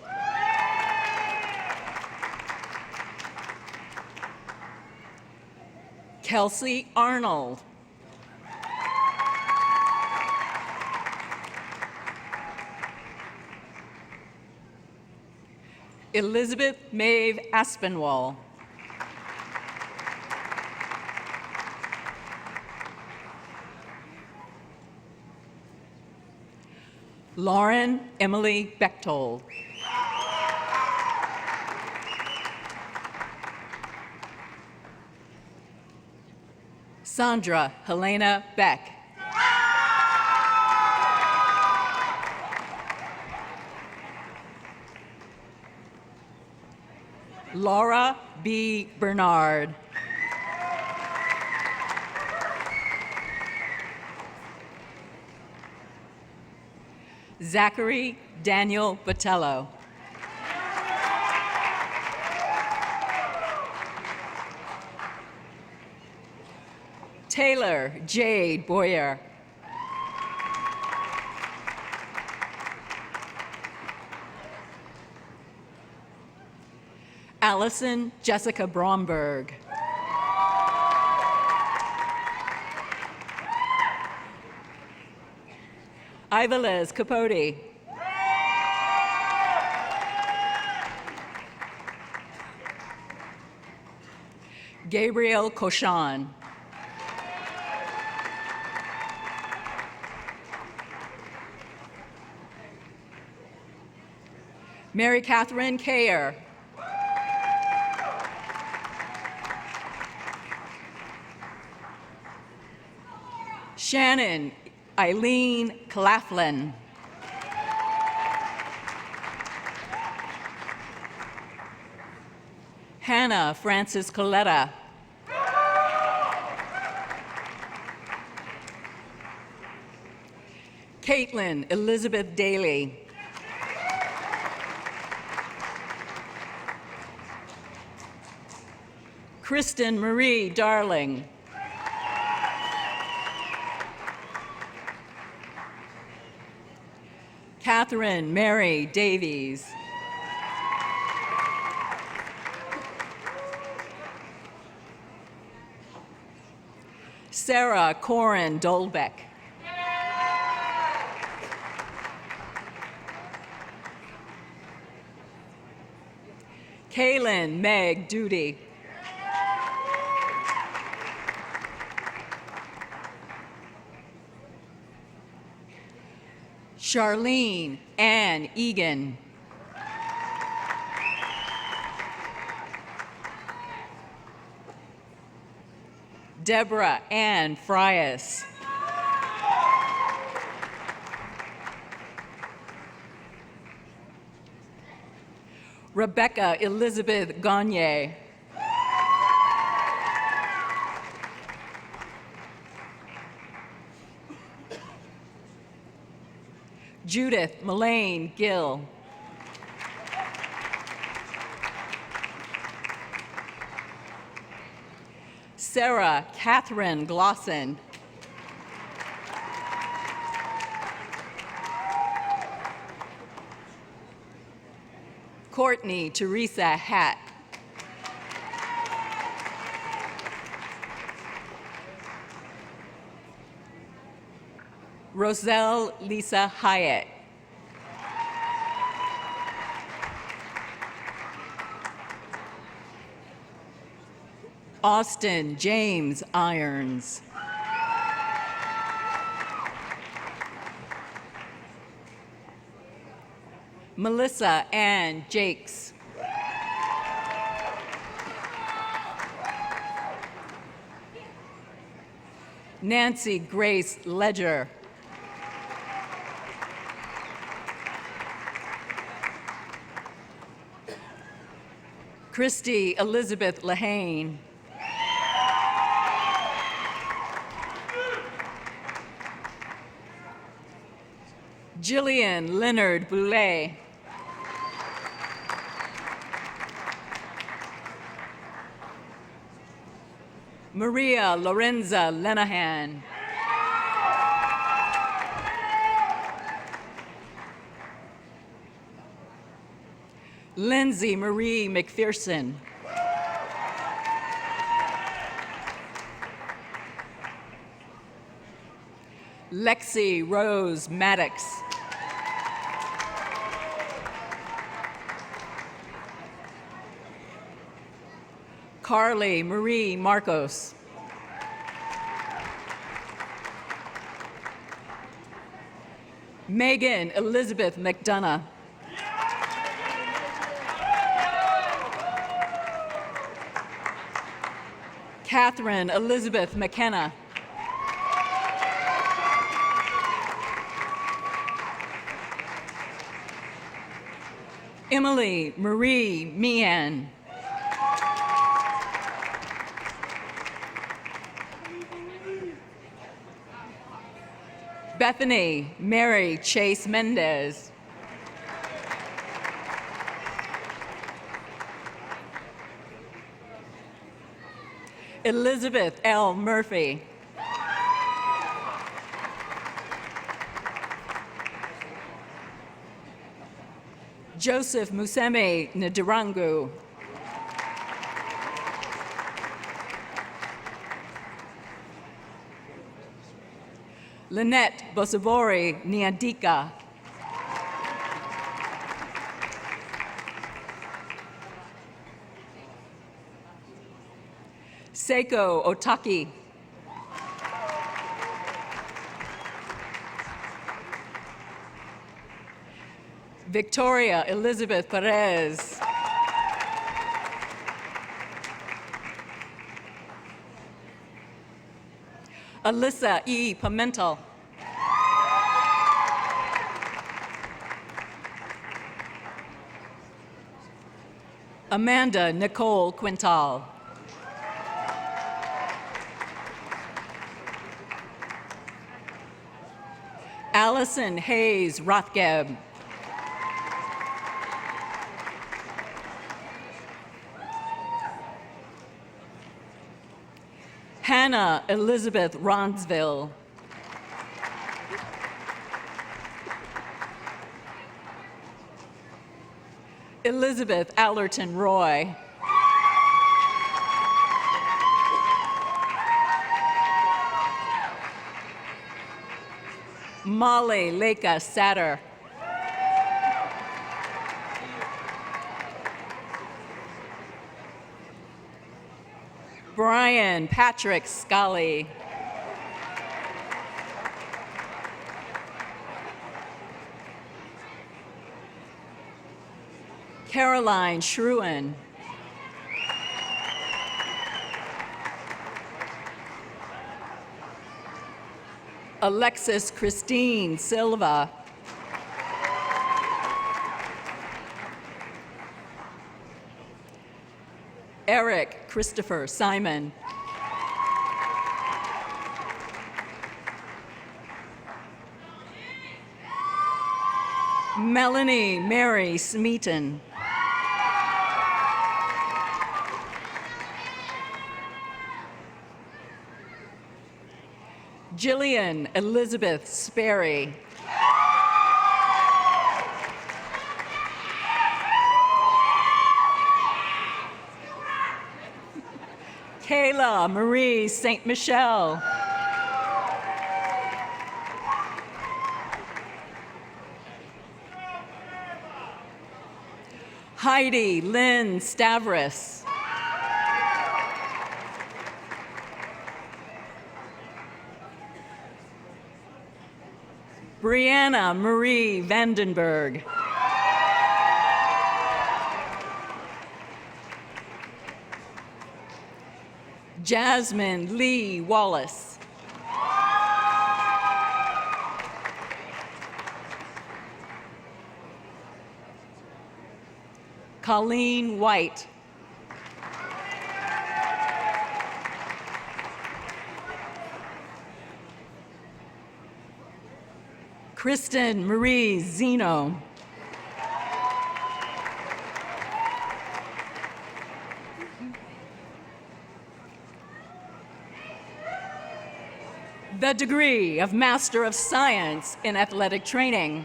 Kelsey Arnold. Elizabeth Maeve Aspinwall. Lauren Emily Bechtold. Sandra Helena Beck. Laura B. Bernard. Zachary Daniel Botello. Taylor Jade Boyer. Allison Jessica Bromberg. Ivelez Capote. Gabriel Cochan. Mary Catherine Kayer. Shannon Eileen Claflin. Hannah Francis Coletta. Caitlin Elizabeth Daly. Kristen Marie Darling. Catherine Mary Davies. Sarah Corin Dolbeck. Kaylin Meg Duty. Charlene Ann Egan. Deborah Ann Frias. Rebecca Elizabeth Gagne. Judith Mullane Gill. Sarah Catherine Glosson. Courtney Teresa Hatt. Roselle Lisa Hyatt. Austin James Irons. Melissa Ann Jakes. Nancy Grace Ledger. Christy Elizabeth Lahane. Jillian Leonard Boulay. Maria Lorenza Lenahan. Lindsay Marie McPherson. Lexi Rose Maddox. Carly Marie Marcos. Megan Elizabeth McDonough. Catherine Elizabeth McKenna. Emily Marie Meehan. Bethany Mary Chase Mendez. Elizabeth L. Murphy. Joseph Museme Ndirangu. Lynette Bosibori Niandika. Seiko Otaki. Victoria Elizabeth Perez. Alyssa E. Pimentel. Amanda Nicole Quintal. Allison Hayes Rothgeb. Hannah Elizabeth Ronsville. Elizabeth Allerton Roy. Molly Leka Satter. Brian Patrick Scully. Caroline Shruen. Alexis Christine Silva. Eric Christopher Simon. Melanie Mary Smeaton. Jillian Elizabeth Sperry. Kayla Marie St. Michel. Heidi Lynn Stavris. Brianna Marie Vandenberg. Jasmine Lee Wallace. Colleen White. Kristen Marie Zeno. The degree of Master of Science in Athletic Training.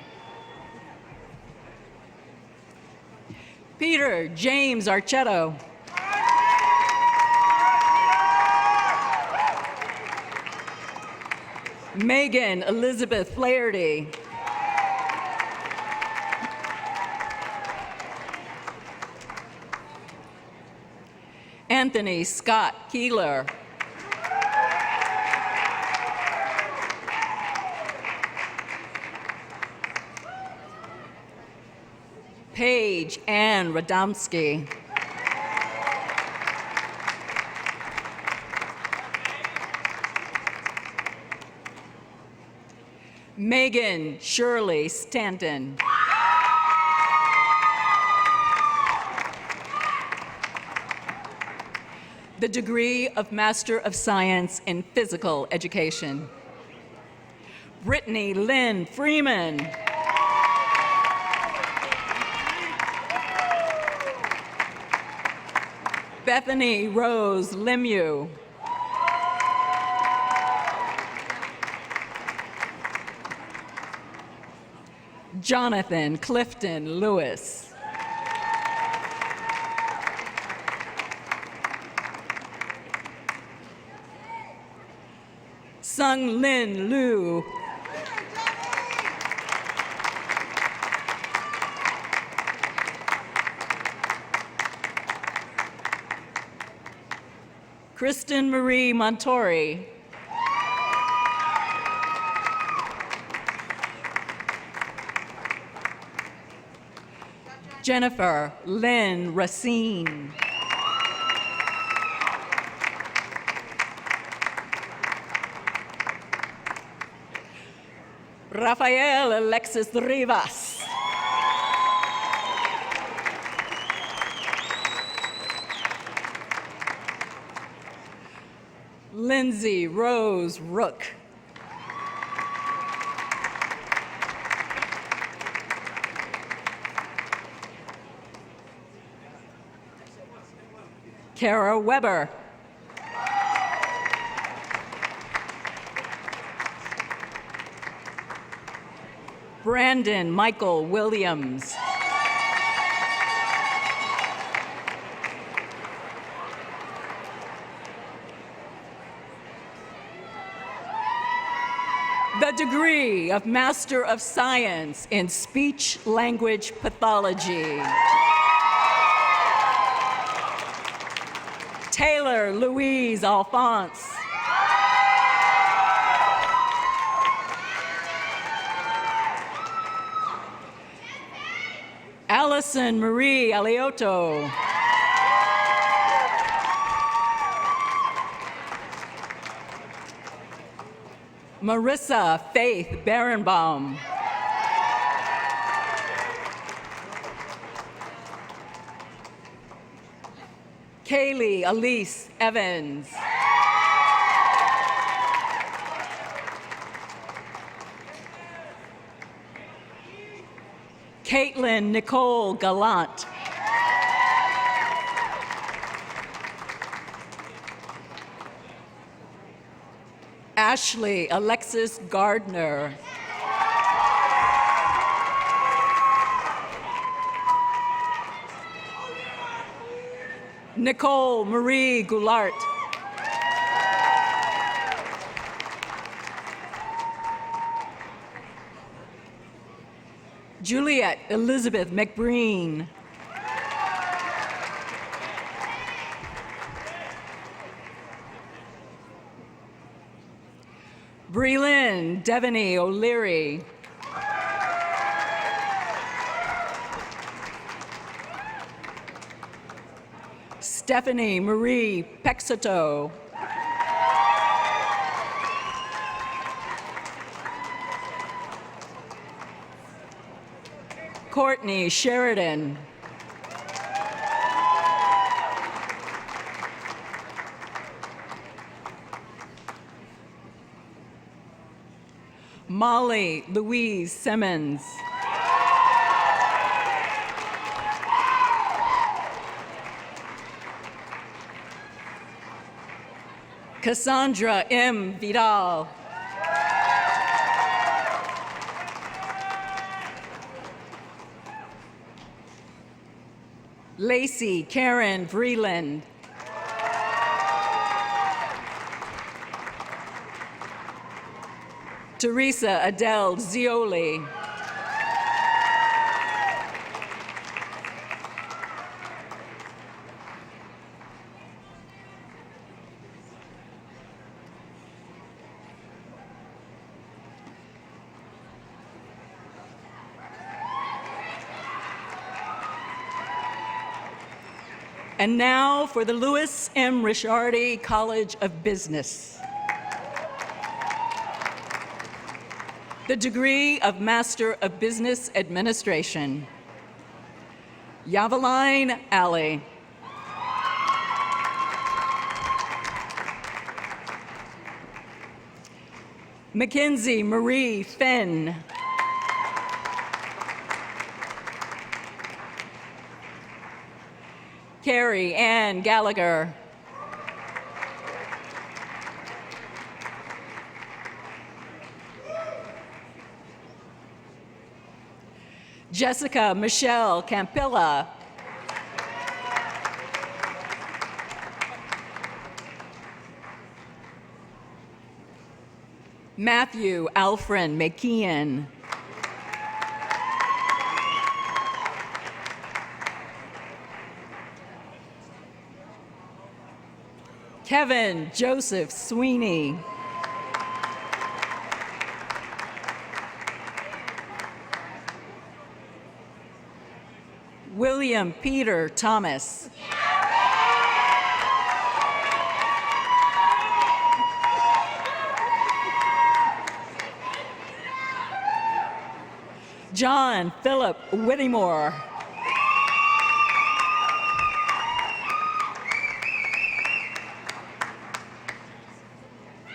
Peter James Archetto. Megan Elizabeth Flaherty. Anthony Scott Keeler. Paige Ann Radomski. Megan Shirley Stanton. The degree of Master of Science in Physical Education. Brittany Lynn Freeman. Bethany Rose Lemieux. Jonathan Clifton Lewis. Sung Lin Liu. Kristen Marie Montori. Jennifer Lynn Racine. Rafael Alexis Rivas. Lindsay Rose Rook. Kara Weber. Brandon Michael Williams. The degree of Master of Science in Speech Language Pathology. Taylor Louise Alphonse. Allison Marie Aliotto. Marissa Faith Berenbaum. Kaylee Elise Evans. Caitlin Nicole Gallant. Ashley Alexis Gardner. Nicole Marie Goulart. Juliet Elizabeth McBreen. Breelyn Devaney O'Leary. Stephanie Marie Pexito. Courtney Sheridan. Molly Louise Simmons. Cassandra M. Vidal. Lacey Karen Vreeland. Teresa Adele Zioli. And now for the Louis M. Ricciardi College of Business. The degree of Master of Business Administration. Yavaline Ali. Mackenzie Marie Fenn. Carrie Ann Gallagher. Jessica Michelle Campilla. Matthew Alfred McKeon. Kevin Joseph Sweeney. William Peter Thomas. John Philip Whittemore.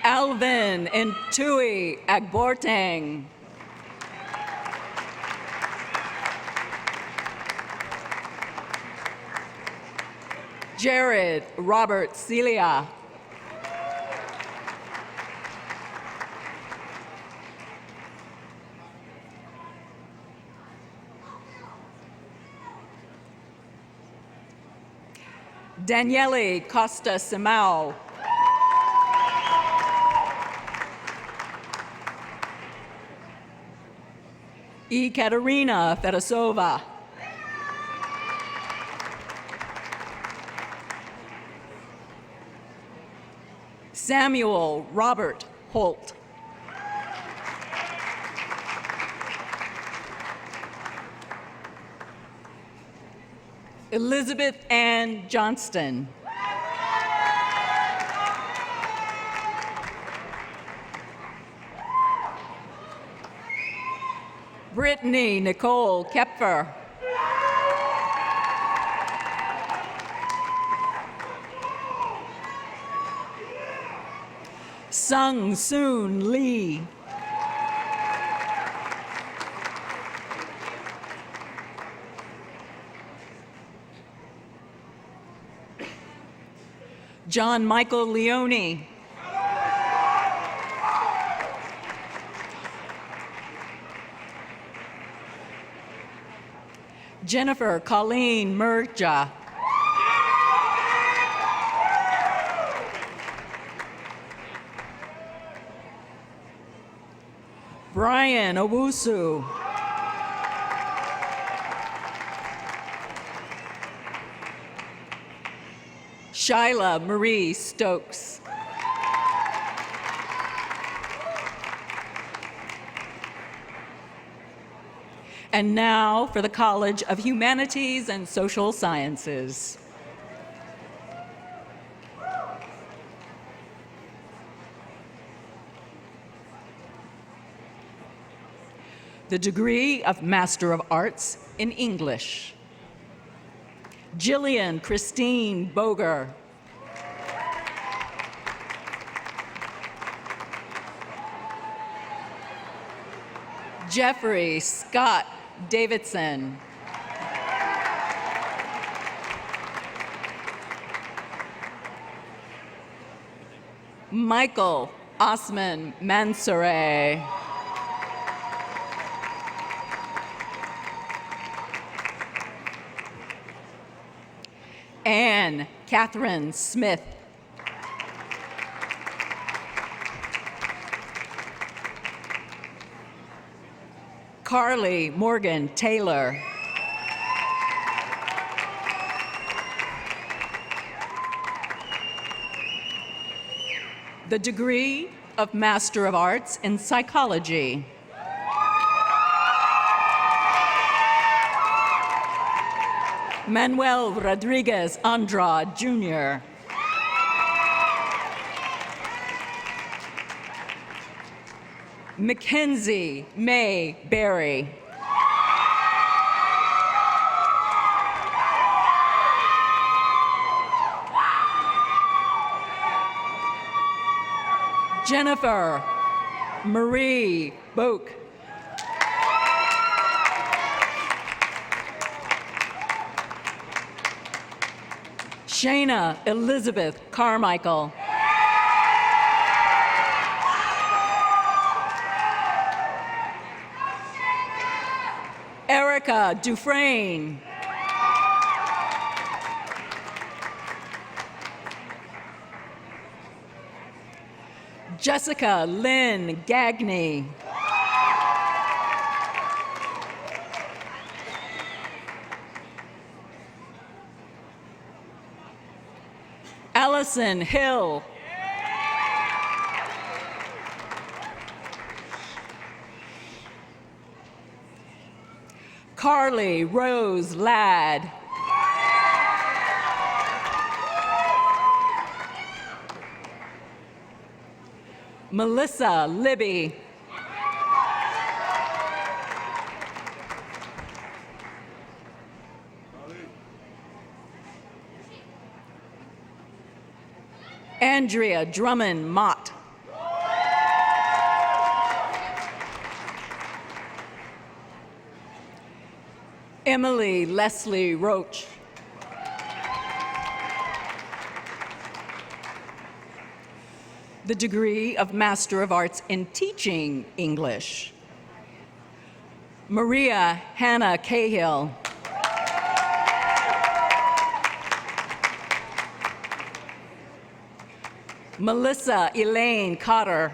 Alvin Ntui Agbortang. Jared Robert Celia. Daniele Costa Simao. Katerina Fedosova. Samuel Robert Holt. Elizabeth Ann Johnston. Brittany Nicole Kepfer. Sung Soon Lee. John Michael Leone. Jennifer Colleen Murja. Brian Owusu. Shyla Marie Stokes. And now for the College of Humanities and Social Sciences. The degree of Master of Arts in English. Jillian Christine Boger. Jeffrey Scott Davidson. Michael Osman Mansoure. Anne Catherine Smith. Carly Morgan Taylor. The degree of Master of Arts in Psychology. Manuel Rodriguez Andrade, Jr. Mackenzie May Berry. Jennifer Marie Boak. Shayna Elizabeth Carmichael. Erica Dufresne. Jessica Lynn Gagney. Ellison Hill. Carly Rose Ladd. Melissa Libby. Andrea Drummond Mott. Emily Leslie Roach. The degree of Master of Arts in Teaching English. Maria Hannah Cahill. Melissa Elaine Cotter.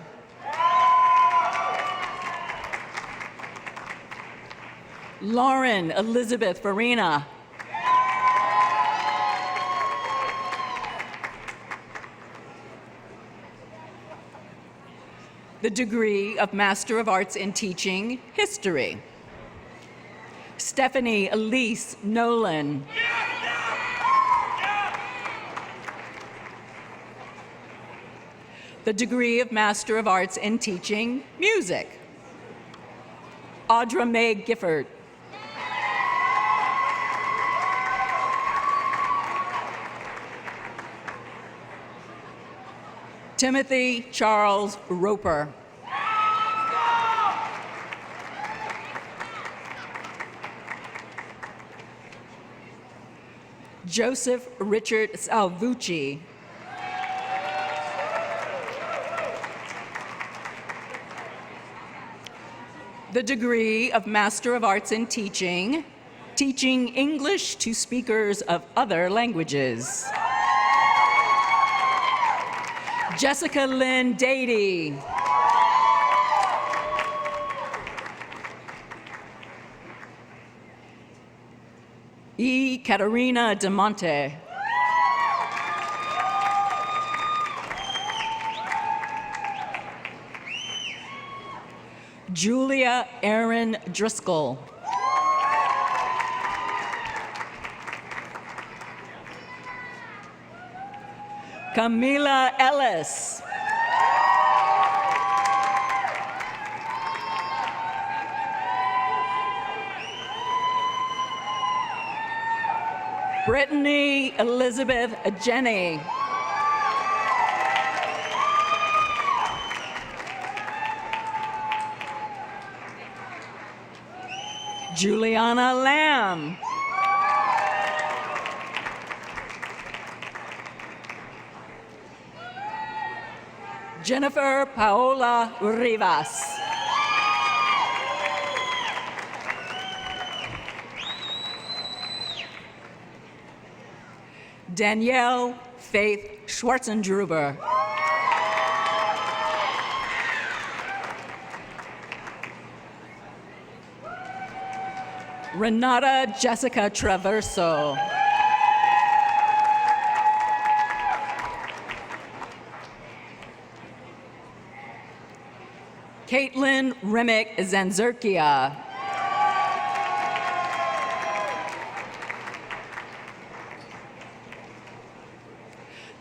Lauren Elizabeth Farina. The degree of Master of Arts in Teaching History. Stephanie Elise Nolan. The degree of Master of Arts in Teaching Music. Audra Mae Gifford. Timothy Charles Roper. Joseph Richard Salvucci. The degree of Master of Arts in Teaching, Teaching English to Speakers of Other Languages. Jessica Lynn Dady. E. Katerina DeMonte. Julia Erin Driscoll. Camila Ellis. Brittany Elizabeth Jenny. Juliana Lamb. Jennifer Paola Rivas. Danielle Faith Schwarzendruber. Renata Jessica Traverso. Caitlin Remick Zanzurkia.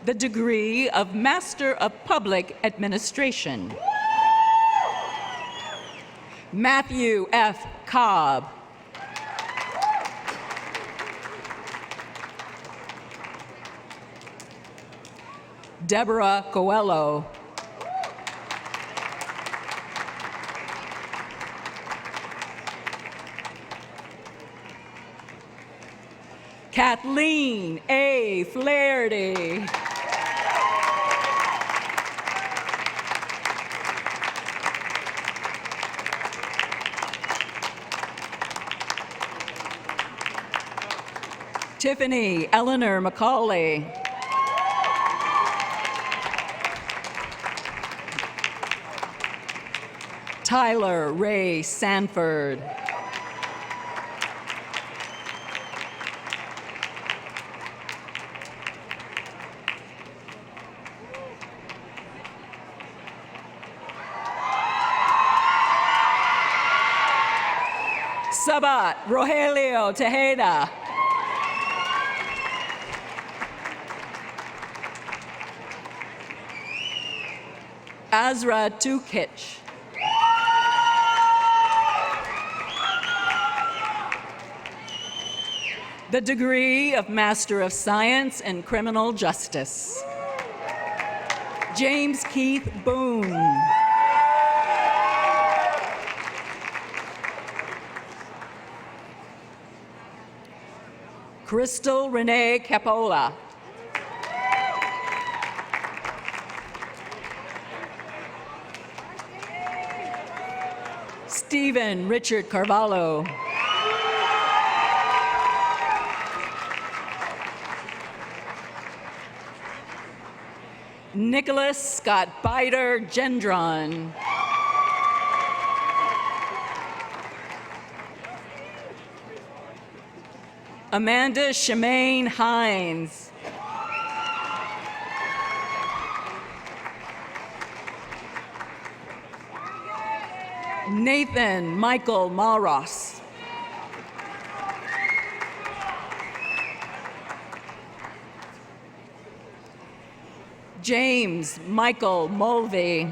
The degree of Master of Public Administration. Matthew F. Cobb. Deborah Coelho. Kathleen A. Flaherty. Tiffany Eleanor McCauley. Tyler Ray Sanford. Sabat Rogelio Tejeda. Azra Tukich. The degree of Master of Science in Criminal Justice. James Keith Boone. Crystal Renee Capola. Stephen Richard Carvalho. Nicholas Scott Bider Gendron. Amanda Shemaine Hines. Nathan Michael Malros. James Michael Mulvey.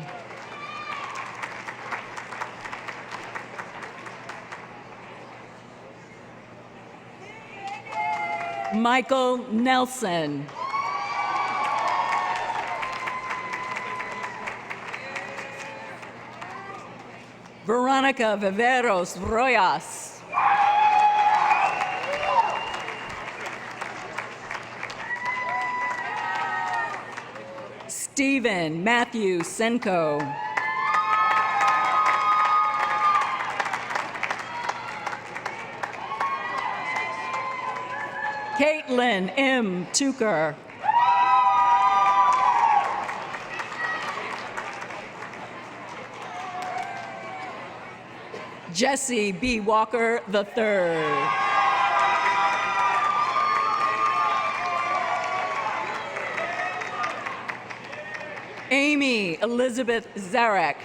Michael Nelson. Veronica Viveros Royas. Stephen Matthew Senko. Caitlin M. Tucker. Jesse B. Walker III. Amy Elizabeth Zarek.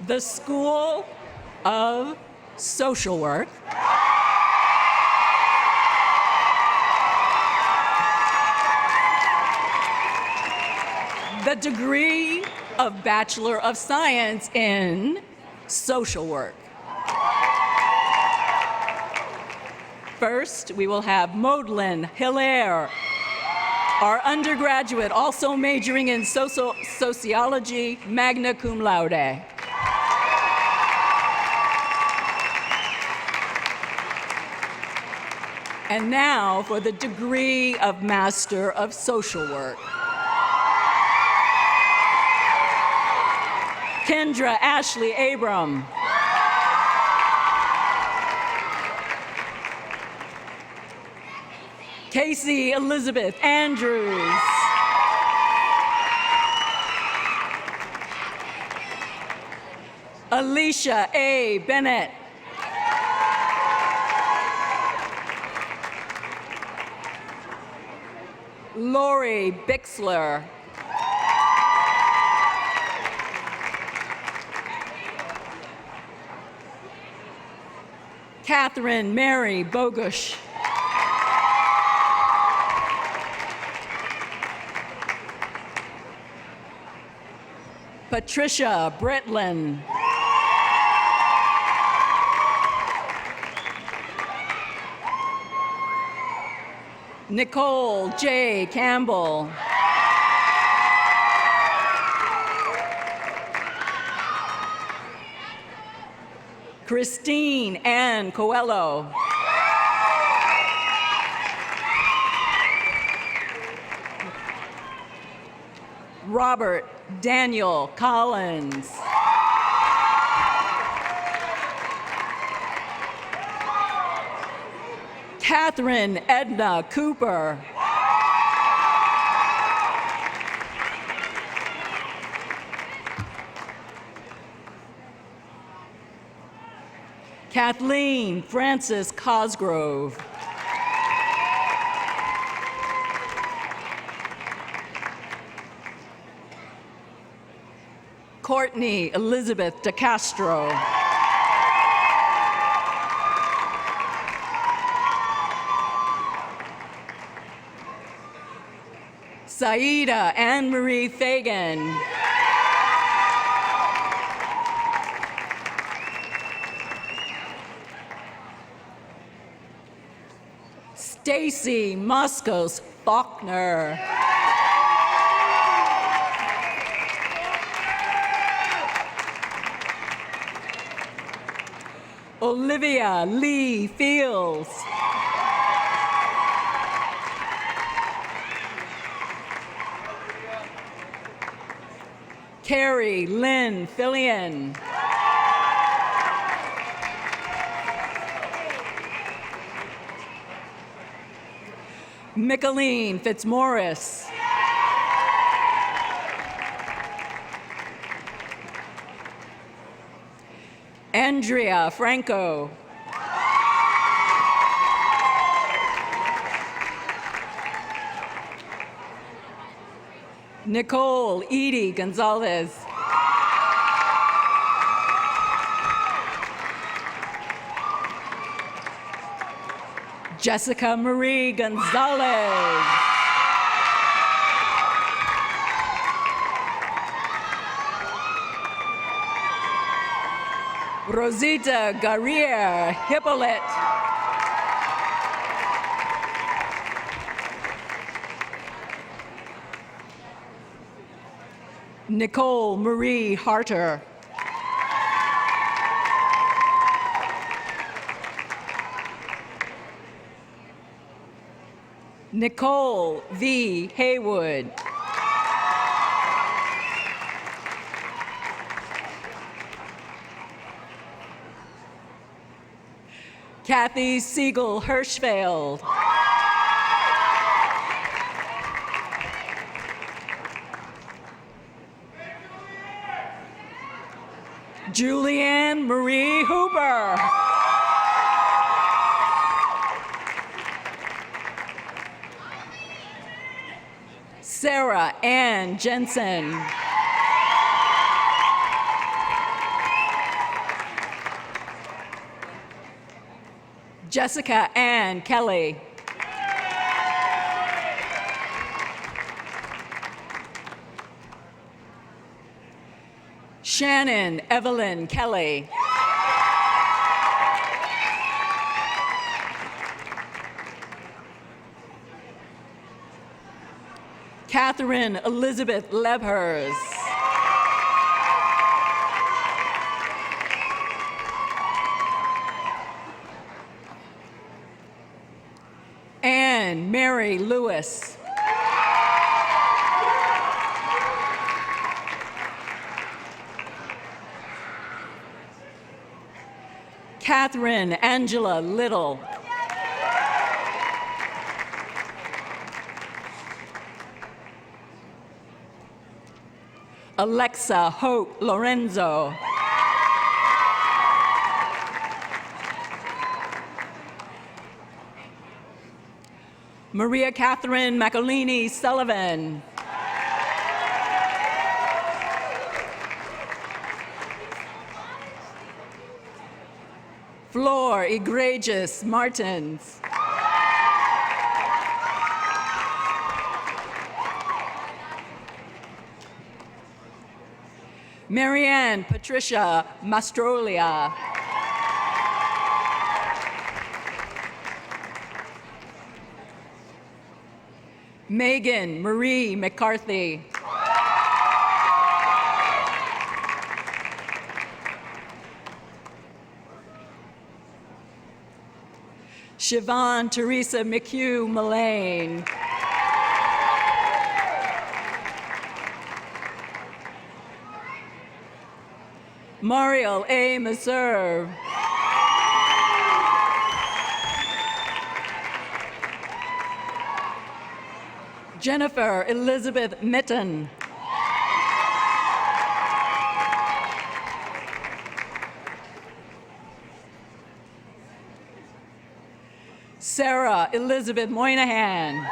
The School of Social Work. The degree of Bachelor of Science in Social Work. First, we will have Maudlin Hilaire, our undergraduate, also majoring in sociology, magna cum laude. And now for the degree of Master of Social Work. Kendra Ashley Abram. Casey Elizabeth Andrews. Alicia A. Bennett. Lori Bixler. Catherine Mary Bogush. Patricia Bretland. Nicole J. Campbell. Christine Ann Coelho. Robert Daniel Collins. Catherine Edna Cooper. Kathleen Frances Cosgrove. Courtney Elizabeth DeCastro. Saida Anne-Marie Fagan. Stacy Moscos Faulkner. Olivia Lee Fields. Carrie Lynn Fillion. Micheline Fitzmaurice. Andrea Franco. Nicole Edie Gonzalez. Jessica Marie Gonzalez. Rosita Garrier Hippolyte. Nicole Marie Harter. Nicole V. Haywood. Kathy Siegel Hirschfeld. Julianne Marie Hooper. Sarah Ann Jensen. Jessica Ann Kelly. Shannon Evelyn Kelly. Catherine Elizabeth Lebhers. Anne Mary Lewis. Catherine Angela Little. Alexa Hope Lorenzo. Maria Catherine Macolini Sullivan. Flor Egregious Martins. Marianne Patricia Mastrolia. Megan Marie McCarthy. Siobhan Teresa McHugh Mullane. Mariel A. Meserve. Jennifer Elizabeth Mitten. Sarah Elizabeth Moynihan.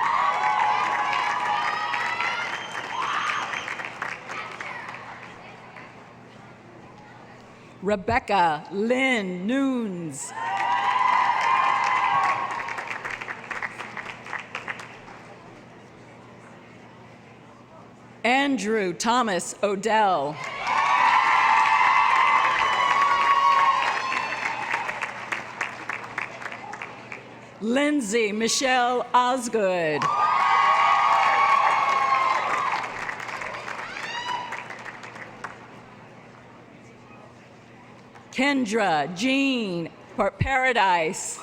Rebecca Lynn Nunes. Andrew Thomas Odell. Lindsay Michelle Osgood. Kendra Jean Paradise.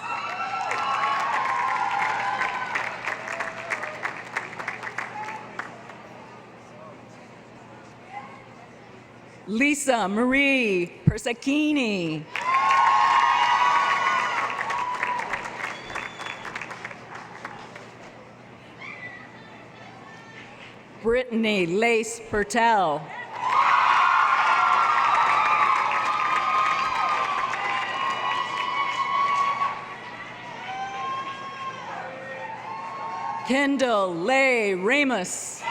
Lisa Marie Persacchini. Brittany Lace Pertel. Kendall Leigh Ramos.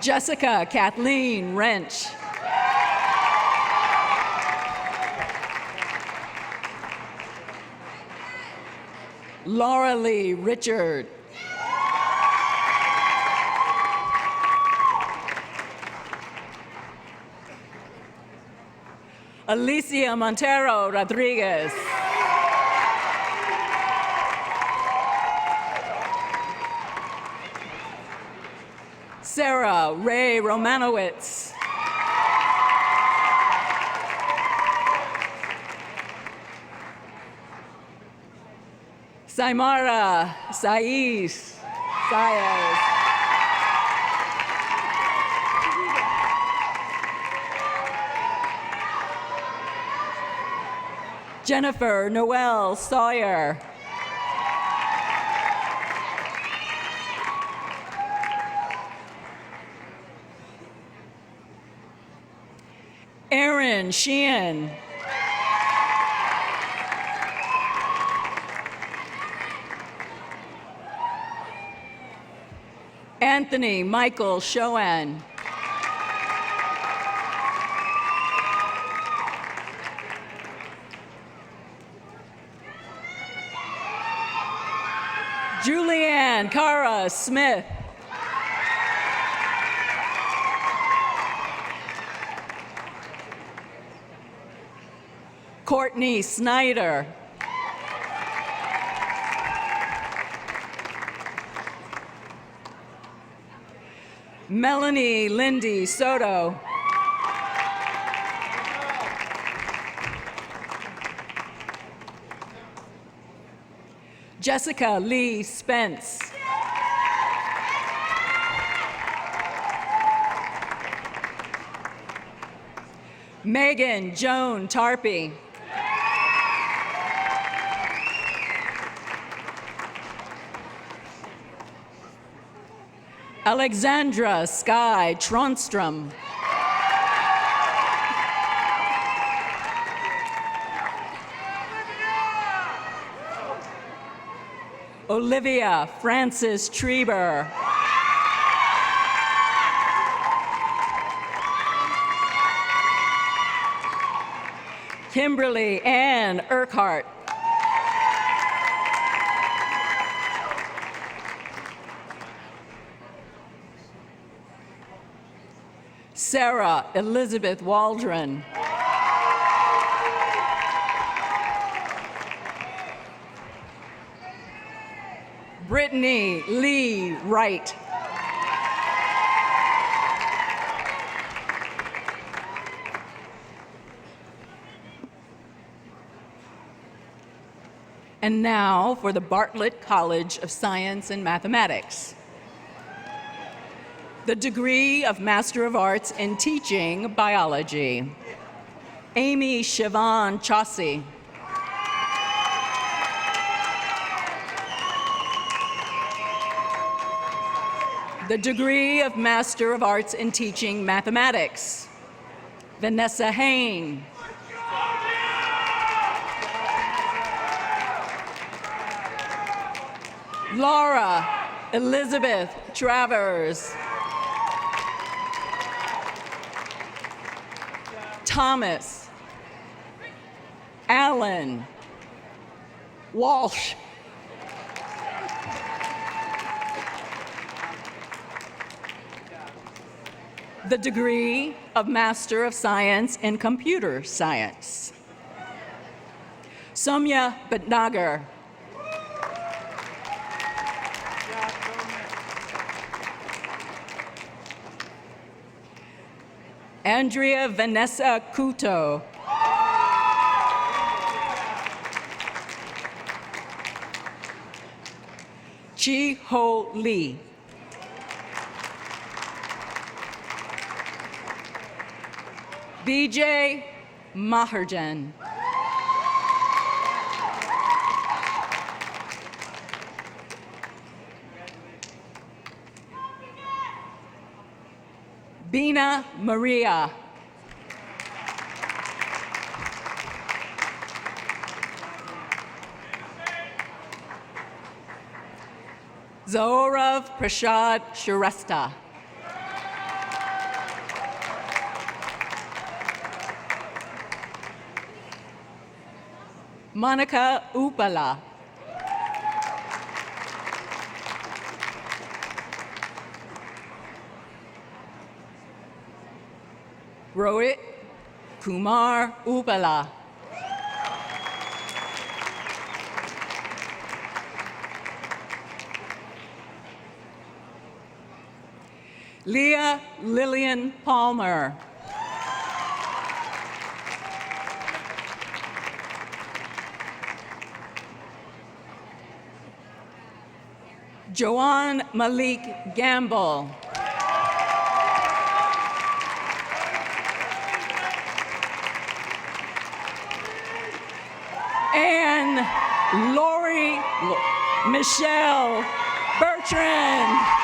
Jessica Kathleen Wrench. Laura Lee Richard. Alicia Montero Rodriguez. Sarah Ray Romanowitz. Saimara Saiz. Jennifer Noel Sawyer. Aaron Sheehan. Anthony Michael Schoen. Julianne Cara Smith. Courtney Snyder. Melanie Lindy Soto. Jessica Lee Spence. Megan Joan Tarpey. Alexandra Sky Tronstrom. Olivia Francis Trieber. Kimberly Ann Urquhart. Sarah Elizabeth Waldron. Brittany Lee Wright. And now for the Bartlett College of Science and Mathematics. The degree of Master of Arts in Teaching Biology. Amy Siobhan Chaucy. The degree of Master of Arts in Teaching Mathematics. Vanessa Hain. Laura Elizabeth Travers. Thomas. Allen. Walsh. The degree of Master of Science in Computer Science. Soumya Bhatnagar. Andrea Vanessa Couto. Chi Ho Lee. BJ Maherjan. Bina Maria. Zaorav Prashad Shrestha. Monica Upala. Rohit Kumar Upala. Leah Lillian Palmer. Joanne Malik Gamble. And Lori Michelle Bertrand.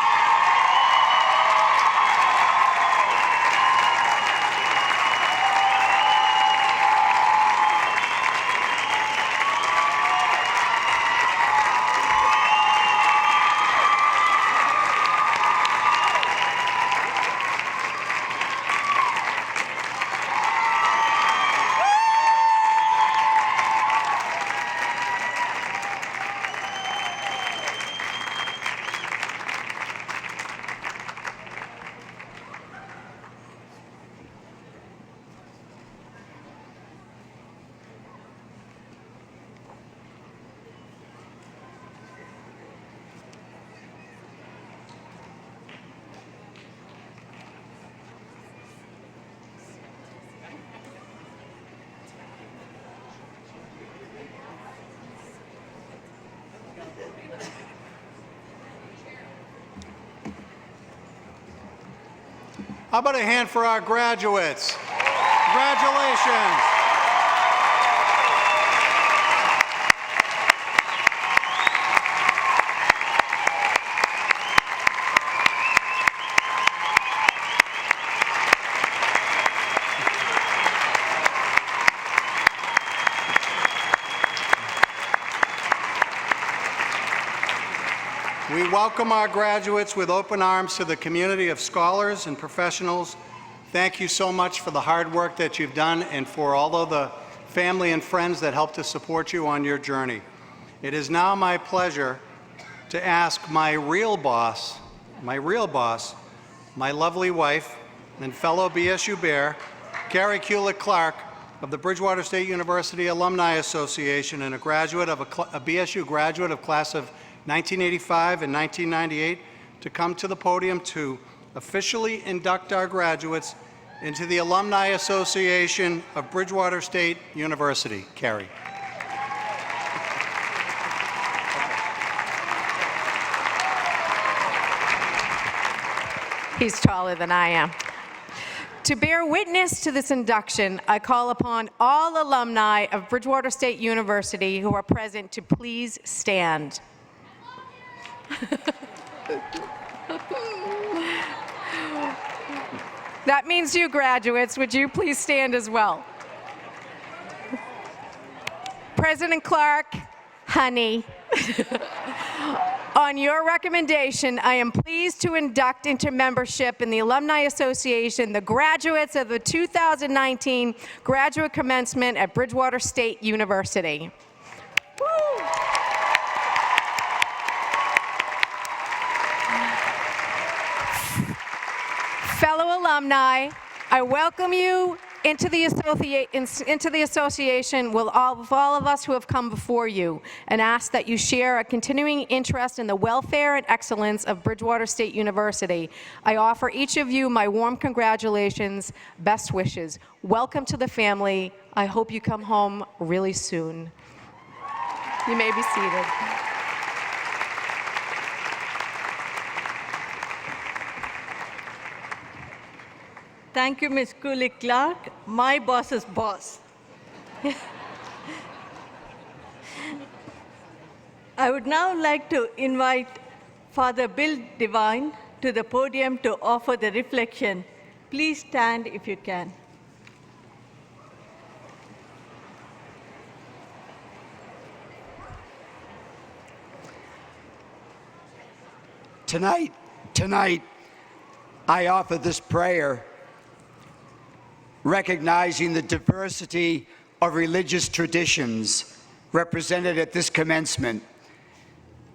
How about a hand for our graduates? Congratulations. We welcome our graduates with open arms to the community of scholars and professionals. Thank you so much for the hard work that you've done and for all of the family and friends that helped to support you on your journey. It is now my pleasure to ask my real boss, my lovely wife and fellow BSU Bear, Carrie Kulik Clark of the Bridgewater State University Alumni Association and a BSU graduate of class of 1985 and 1998, to come to the podium to officially induct our graduates into the Alumni Association of Bridgewater State University. Carrie. He's taller than I am. To bear witness to this induction, I call upon all alumni of Bridgewater State University who are present to please stand. That means you graduates, would you please stand as well? President Clark, honey. On your recommendation, I am pleased to induct into membership in the Alumni Association the graduates of the 2019 graduate commencement at Bridgewater State University. Woo! Fellow alumni, I welcome you into the association with all of us who have come before you, and ask that you share a continuing interest in the welfare and excellence of Bridgewater State University. I offer each of you my warm congratulations, best wishes. Welcome to the family. I hope you come home really soon. You may be seated. Thank you, Ms. Cooley-Clark, my boss's boss. I would now like to invite Father Bill Devine to the podium to offer the reflection. Please stand if you can. Tonight, I offer this prayer recognizing the diversity of religious traditions represented at this commencement,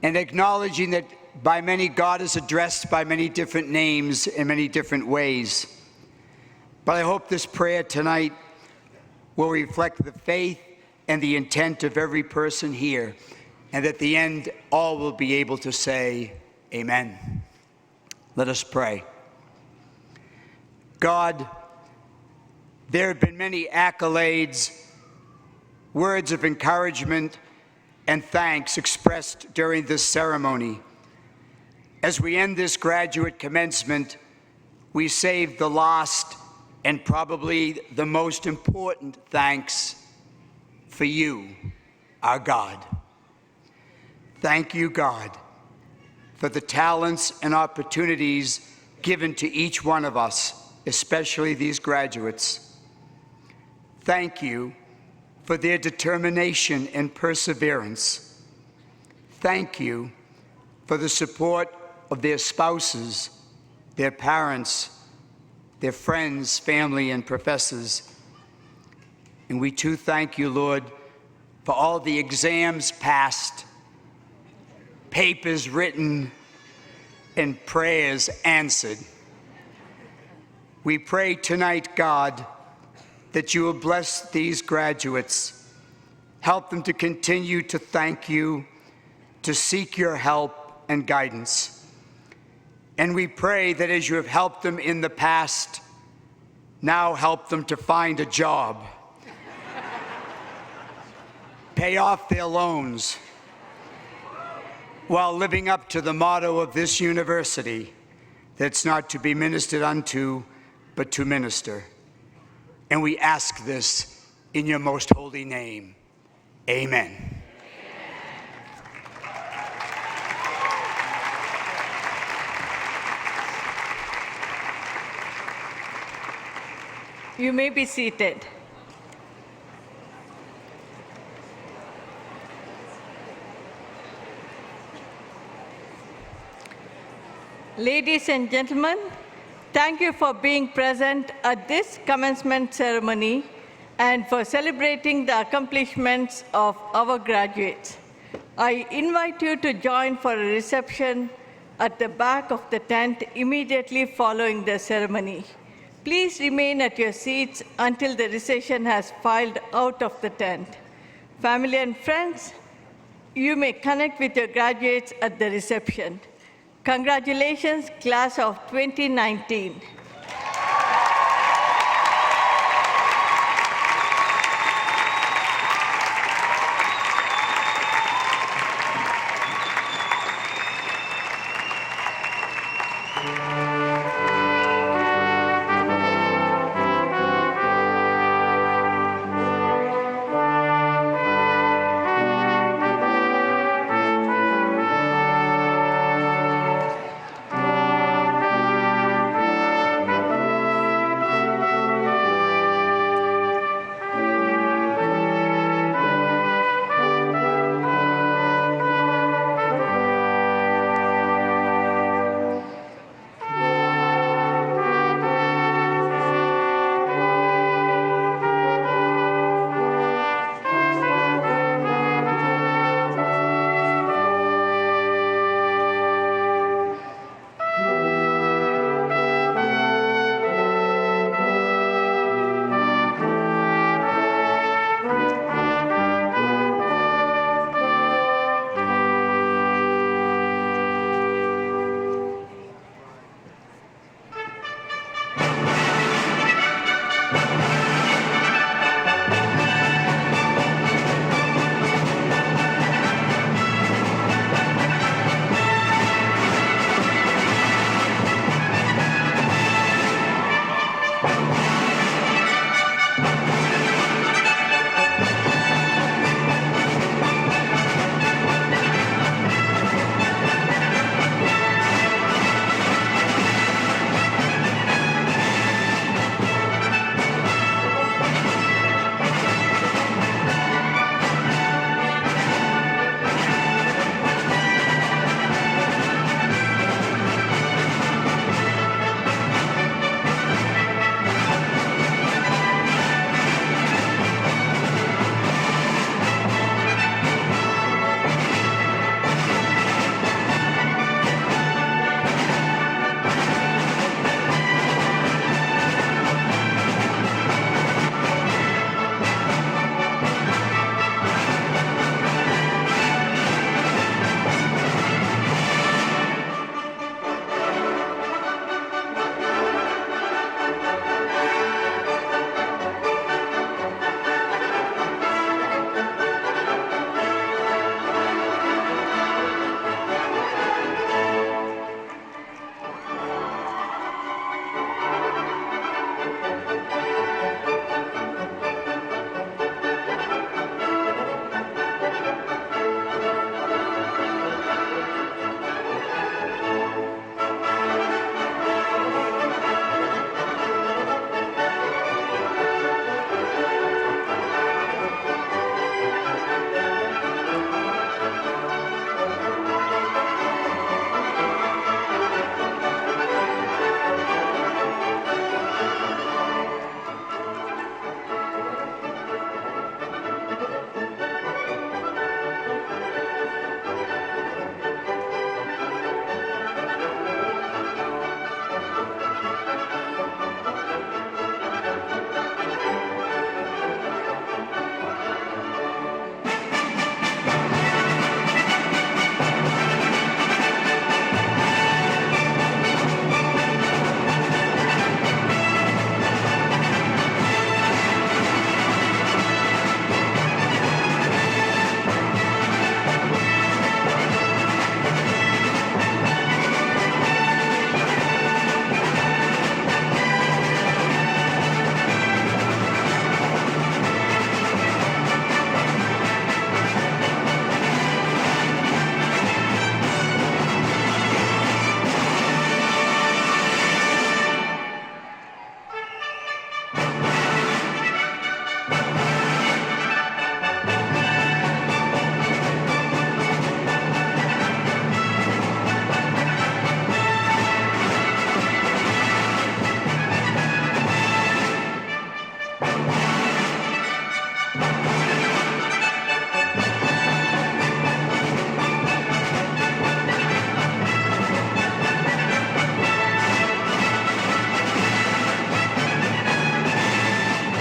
and acknowledging that by many God is addressed by many different names in many different ways. But I hope this prayer tonight will reflect the faith and the intent of every person here, and at the end, all will be able to say, Amen. Let us pray. God, there have been many accolades, words of encouragement, and thanks expressed during this ceremony. As we end this graduate commencement, we save the last and probably the most important thanks for you, our God. Thank you, God, for the talents and opportunities given to each one of us, especially these graduates. Thank you for their determination and perseverance. Thank you for the support of their spouses, their parents, their friends, family, and professors. And we too thank you, Lord, for all the exams passed, papers written, and prayers answered. We pray tonight, God, that you will bless these graduates, help them to continue to thank you, to seek your help and guidance. And we pray that as you have helped them in the past, now help them to find a job, pay off their loans, while living up to the motto of this university, that's not to be ministered unto, but to minister. And we ask this in your most holy name. Amen. You may be seated. Ladies and gentlemen, thank you for being present at this commencement ceremony and for celebrating the accomplishments of our graduates. I invite you to join for a reception at the back of the tent immediately following the ceremony. Please remain at your seats until the recession has filed out of the tent. Family and friends, you may connect with your graduates at the reception. Congratulations, class of 2019.